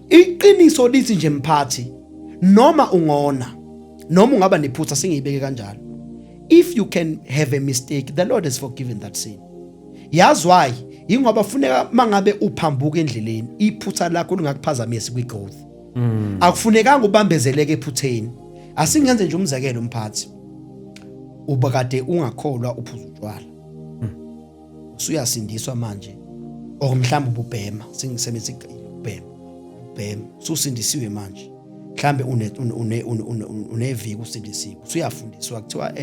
Iqiniso lithi nje mphathi noma ungona noma ungaba nephutha singiyibeke kanjalo. If you can have a mistake, the Lord has forgiven that sin. Yazi why? Ingoba funeka mangabe uphambuka endleleni iphutha lakho lingakuphazamisa kwigrowth. Akufunekanga ubambezeleke ephutheni. Asingenze nje umzekelo mphathi. Uba kade ungakholwa uphuza utshwala. Usuyasindiswa manje. Or mhlawumbe ububhema, singisebenza ubhema. Ubhema, usindisiwe manje. Mhlambe uneviki usindisiwe. Usuyafundiswa kuthiwa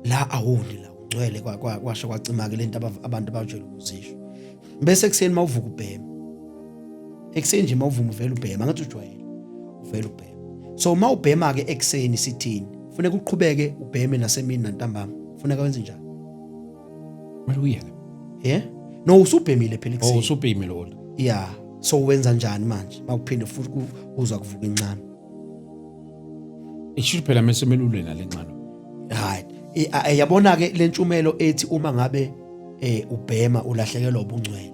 la awundi la ungcwele kwasho kwacima ke lento abantu abajwayele ukuzisho. Bese ekseni mawuvuka ubhema. Ekseni nje mawuvuma uvela ubhema ngathi ujwayele. Uvela ubhema. So mawubhema ke ekseni sithini? Kufanele uqhubeke ubheme nasemini nantambama. Kufanele wenze njani? Maluyela. Yeah? No usubhemile phela ekseni. Oh usubhemile wona. Yeah. So wenza njani manje? Mawuphinde futhi uzwa kuvuka incane. Isho phela mesemelulwe nalenqano. Right. Yabona ke lentsumelo ethi uma ngabe ubhema ulahlekelwa ubungcwele.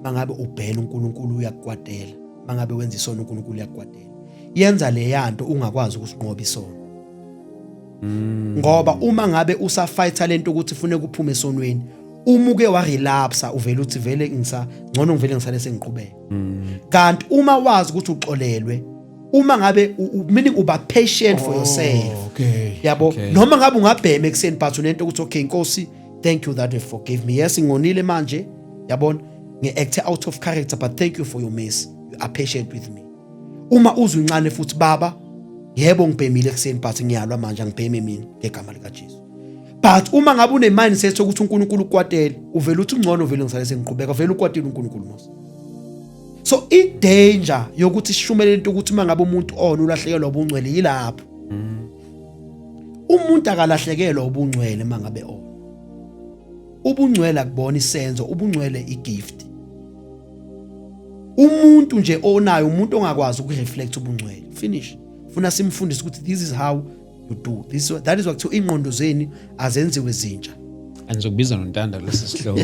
Mangabe ubhena uNkulunkulu uyakukwatela. Mangabe wenza isono uNkulunkulu uyakukwatela. Yenza le yanto ungakwazi ukusinqoba isono. Ngoba uma ngabe usafighta lento ukuthi ufune kuphume esonweni, umuke wa relapse uvela uthi vele ngcono ngivele ngisale sengiqhubeka. Kanti uma wazi ukuthi uxolelwe, uma ngabe meaning uba patient for yourself. Okay. Yabo noma ngabe ungabhema ekseni but unento ukuthi okay Nkosi, thank you that you forgive me. Yes ngonile manje, yabona ngeact out of character but thank you for your mercy. You are patient with me. Uma uzwe incane futhi baba, yebo ngibhemile ekseni but ngiyalwa manje angibheme mina ngegama lika Jesu. But uma ngabe une mindset ukuthi uNkulunkulu ukwatele, uvela uthi ngcono uvele ngisale sengiqhubeka, vele ukwatele uNkulunkulu mos. So I danger yokuthi sishumele into ukuthi mangabe umuntu ulahlekelwa ubungcwele yilapho. Umuntu akalahlekelwa ubungcwele mangabe ubungcwele akubona isenzo, ubungcwele igift. Umuntu nje onayo umuntu ongakwazi ukureflect ubungcwele. Finish. Funa simfundise ukuthi this is how you do this. That is what ingqondo zeni azenziwe zintsha. Angizokubiza nontanda lesi sihloko.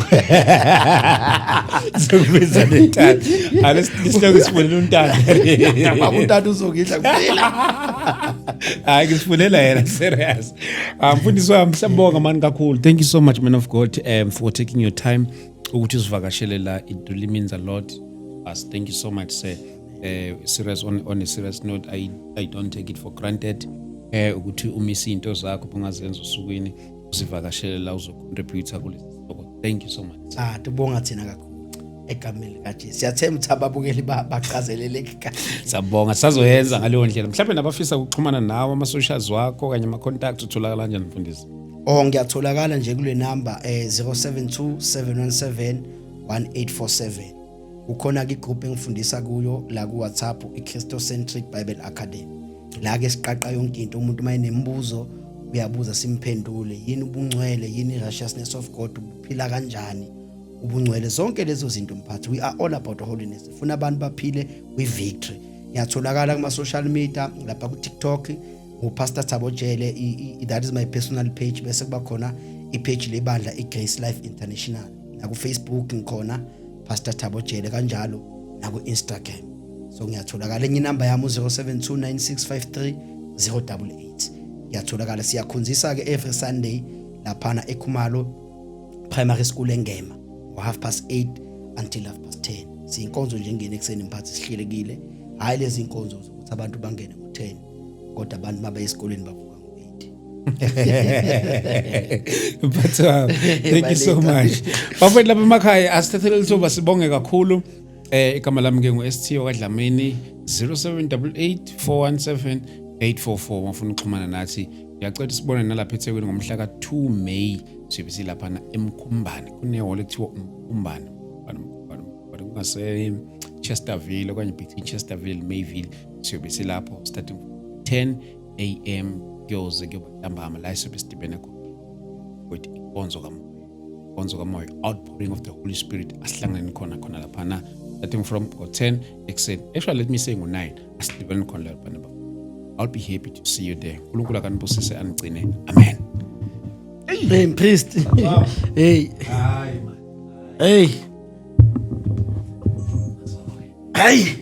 Ngizokubiza nontanda. Alesihloko sifunela untanda. Yaba untanda uzongidla kuphela. Hayi ngisifunela yena serious. Mfundisi wami siyabonga mani kakhulu. Thank you so much man of God for taking your time ukuthi usivakashele la. It really means a lot. Us thank you so much sir. Serious on a serious note, I don't take it for granted. Ukuthi umisi into zakho ungazenza usukwini usivakashele la uzocontribute kulesi sihloko. Thank you so much. Tubonga thina kakhulu egameni kaJesu. Siyathemba ukuthi ababukeli baqhazeleleka. Sabonga sazoyenza ngaleyo ndlela. Mhlawumbe nabafisa ukuxhumana nawe ama socials wakho kanye ama contacts utholakala kanjani mfundisi? Ngiyatholakala nje kule number 072 717 1847. Ukhona ke igroup engifundisa kuyo la ku WhatsApp iChristocentric Bible Academy. La ke siqaqa yonke into umuntu mayenembuzo uyabuza simphendule yini ubungcwele yini righteousness of God uphila kanjani ubungcwele, zonke lezo zinto mphathi. We are all about holiness. Sifuna abantu baphile with victory. Ngiyatholakala kuma social media, lapha ku TikTok uPastor Thabo Jele, that is my personal page, bese kuba khona ipage lebandla iGrace Life International. Na ku Facebook ngikhona Pastor Thabo Jele, kanjalo na ku Instagram. So ngiyatholakala, enye number yami 0729653088. Ngiyatholakala, siyakhonzisa ke every Sunday laphana eKhumalo Primary School eNgema, 8:30 until 10:30. Siyinkonzo njengene ekseni mphathi, sihlelekile. Hayi lezi inkonzo ukuthi abantu bangene ngo10, kodwa abantu mabe esikoleni bavuka ngo8. But thank you so much. Bafowethu lapha emakhaya asithathele lithuba sibonge kakhulu. Igama lami ke ngu-ST Dlamini, 0788417844. Mafuna ukuxhumana nathi. Ngiyacela sibone nalapha eThekwini ngomhla ka2 May sibe silapha eMkhumbane. Kunehholo ekuthiwa uMkhumbane. Kungase Chesterville okanye between Chesterville Mayville, sibe silapho starting 10 AM kuyoze kuyoba la sibe sidibene khona with inkonzo kamoya, outpouring of the Holy Spirit asihlangene khona lapha starting from 10 ekseni. Actually let me say ngo9 asidibene khona lapha. I'll be happy to see you there. uNkulunkulu akanibusise anigcine. Amen. Hey priest. Hey. Hayi man. Hey. Hey.